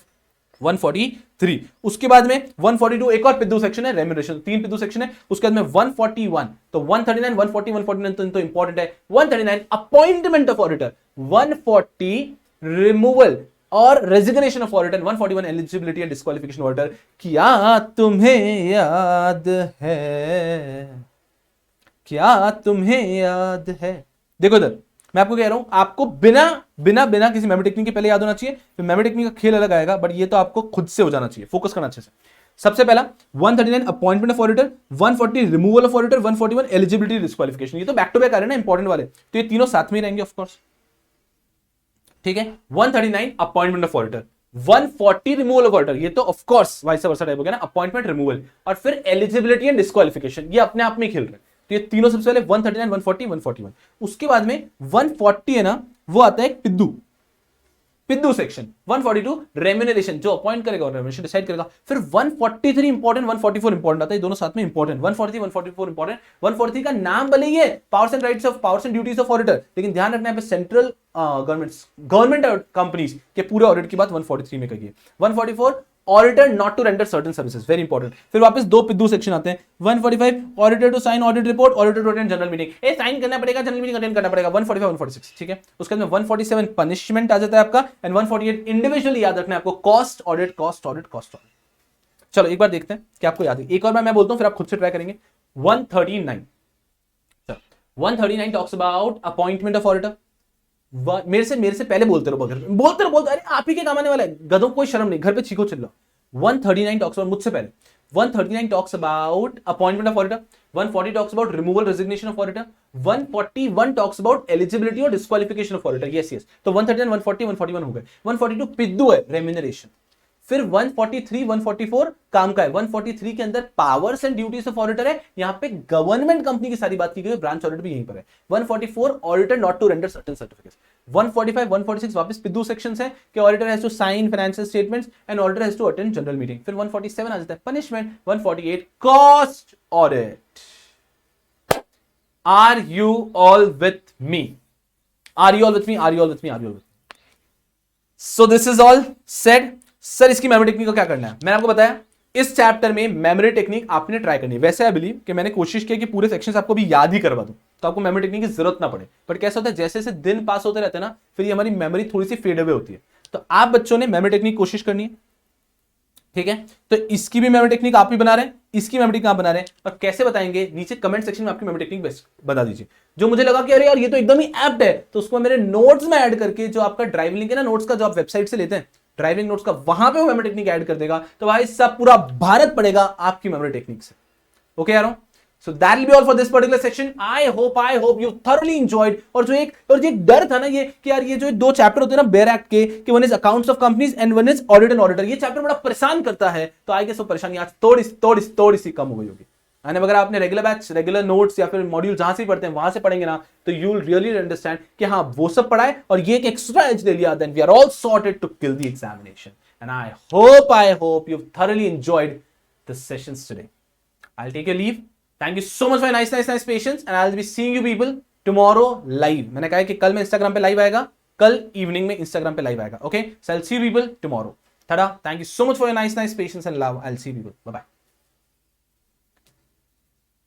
143। उसके बाद में 142 एक और पिद्दू सेक्शन है रेम्यूनरेशन, 3 पिद्दू सेक्शन है। उसके बाद में 141, तो 139 140 149 तो इंपॉर्टेंट है। 139 अपॉइंटमेंट ऑफ ऑडिटर, 140 रिमूवल और resignation of auditor, 141 eligibility and disqualification auditor. क्या तुम्हें याद है, क्या तुम्हें याद है? देखो इधर मैं आपको कह रहा हूं, आपको बिना बिना बिना किसी मेमोरी टेक्निक के पहले याद होना चाहिए, फिर मेमोरी टेक्निक का खेल अलग आएगा, बट ये तो आपको खुद से हो जाना चाहिए, फोकस करना अच्छे से। सबसे पहला 139 appointment of auditor, 140 removal of auditor, 141 eligibility disqualification. ये तो बैक टू बैक आ रहे हैं ना इंपॉर्टेंट वाले, तो ये तीनों साथ में रहेंगे ऑफ कोर्स, ठीक है। 139 appointment of auditor, 140 removal of auditor, ये तो of course vice versa type हो गया ना, अपॉइंटमेंट रिमूवल, और फिर एलिजिबिलिटी एंड डिस्क्वालिफिकेशन, ये अपने आप में खेल रहे हैं। तो ये तीनों सबसे पहले 139 140 141। उसके बाद में 140 है ना, वो आता है एक पिद्दू सेक्शन। 142 रेम्यूनरेशन, जो अपॉइंट करेगा और रेम्यूनरेशन डिसाइड करेगा। फिर 143 इंपॉर्टेंट, 144 इंपॉर्टेंट आता है, दोनों साथ में इंपॉर्टेंट। 143 144 इंपॉर्टेंट। 143 का नाम भले ही है powers and rights of powers and duties of auditor, लेकिन ध्यान रखना है सेंट्रल गवर्नमेंट कंपनीज के पूरे ऑडिट की बात 143 में कही है। 144 auditor not to render certain services, very important. फिर वापस 2 पिद्दू सेक्शन आते हैं। 145 auditor to sign audit report, auditor to attend general meeting, ए साइन करना पड़ेगा, जनरल मीटिंग अटेंड करना पड़ेगा। 145 146, ठीक है। उसके बाद 147 पनिशमेंट आ जाता है आपका, एंड 148 इंडिविजुअली याद रखना है आपको cost audit cost audit cost audit. चलो एक बार देखते हैं कि आपको याद है, एक और बार मैं बोलता हूं फिर आप खुद से ट्राई करेंगे। 139 talks about appointment of auditor. मेरे से पहले बोलते रहो, बोलते रहो, अरे आप ही के काम आने वाला है, गधों कोई शर्म नहीं, घर पे चीखो चिल्लो। 139 टॉक्स अबाउट, मुझसे पहले 139 talks about appointment of auditor, 140 talks about removal resignation of auditor, 141 talks about eligibility और डिस्क्वालिफिकेशन ऑफ ऑडिटर। यस तो 139 140 141 हो गए। 142 पिद्दू है रेम्यूनरेशन। फिर 143 144 काम का है। 143 के अंदर powers and duties of auditor है, यहां पे गवर्नमेंट कंपनी की सारी बात की गई है, ब्रांच ऑडिटर भी यहीं पर है। 144 auditor not to render certain certificates. 145 146 वापस पिद्दू सेक्शंस है कि auditor has to sign financial statements and auditor has to attend general meeting. फिर 147 आ जाता है punishment. 148 cost audit. Are you all with me? Are you all with me? Are you all with me? Are you all with me? So this is all said. Sir इसकी memory technique को क्या करना है? मैंने आपको बताया इस chapter में मेमोरी टेक्निक आपने ट्राई करनी है। वैसे आई बिलीव कि मैंने कोशिश की कि पूरे सेक्शंस आपको भी याद ही करवा दूं, तो आपको मेमोरी टेक्निक की जरूरत ना पड़े। बट कैसा होता है, जैसे जैसे दिन पास होते रहते हैं ना, फिर ये हमारी मेमोरी थोड़ी सी फेड अवे होती है। तो आप बच्चों ने मेमोरी टेक्निक कोशिश करनी है, ठीक है? तो इसकी भी मेमोरी टेक्निक आप भी बना रहे हैं, इसकी मेमोरी टेक्निक आप बना रहे हैं, और कैसे बताएंगे नीचे कमेंट सेक्शन में आपकी मेमोरी टेक्निक बेस्ट बता दीजिए। जो मुझे लगा कि अरे यार ये तो एकदम ही एप्ट है, तो उसको मेरे नोट्स में ऐड करके, जो आपका ड्राइविंग लिंक है ना नोट्स का, जो आप वेबसाइट से लेते हैं ड्राइविंग नोट्स का, वहां पे वो मेमोरी टेक्निक ऐड कर देगा। तो भाई सब पूरा भारत पड़ेगा आपकी मेमोरी टेक्निक से। ओके यारों, so that will be all for this particular section. I hope you thoroughly enjoyed. और जो एक डर था ना ये कि यार ये जो दो चैप्टर होते हैं ना बेयर एक्ट के, कि one is accounts of companies and one is audit and auditor, ये चैप्टर बड़ा परेशान करता है। तो आई गेस वो परेशानी आज थोड़ी सी कम हो गई होगी। यानी अगर आपने रेगुलर बैच, रेगुलर नोट्स या फिर मॉड्यूल जहां से पढ़ते हैं वहां से पढ़ेंगे ना, तो यू विल रियली अंडरस्टैंड कि हाँ वो सब पढ़ा है और ये एक एक्स्ट्रा एज ले लिया, then we are all sorted to kill the examination. And I hope you thoroughly enjoyed the sessions today. I'll take your leave. Thank you so much for your nice patience, and I'll be seeing you people tomorrow live. मैंने कहा है कि कल मैं Instagram पे live आएगा, कल evening में Instagram पे लाइव आएगा. Okay, so I'll see you people tomorrow. Tada, thank you so much for your nice patience and love. I'll see you people. Bye bye.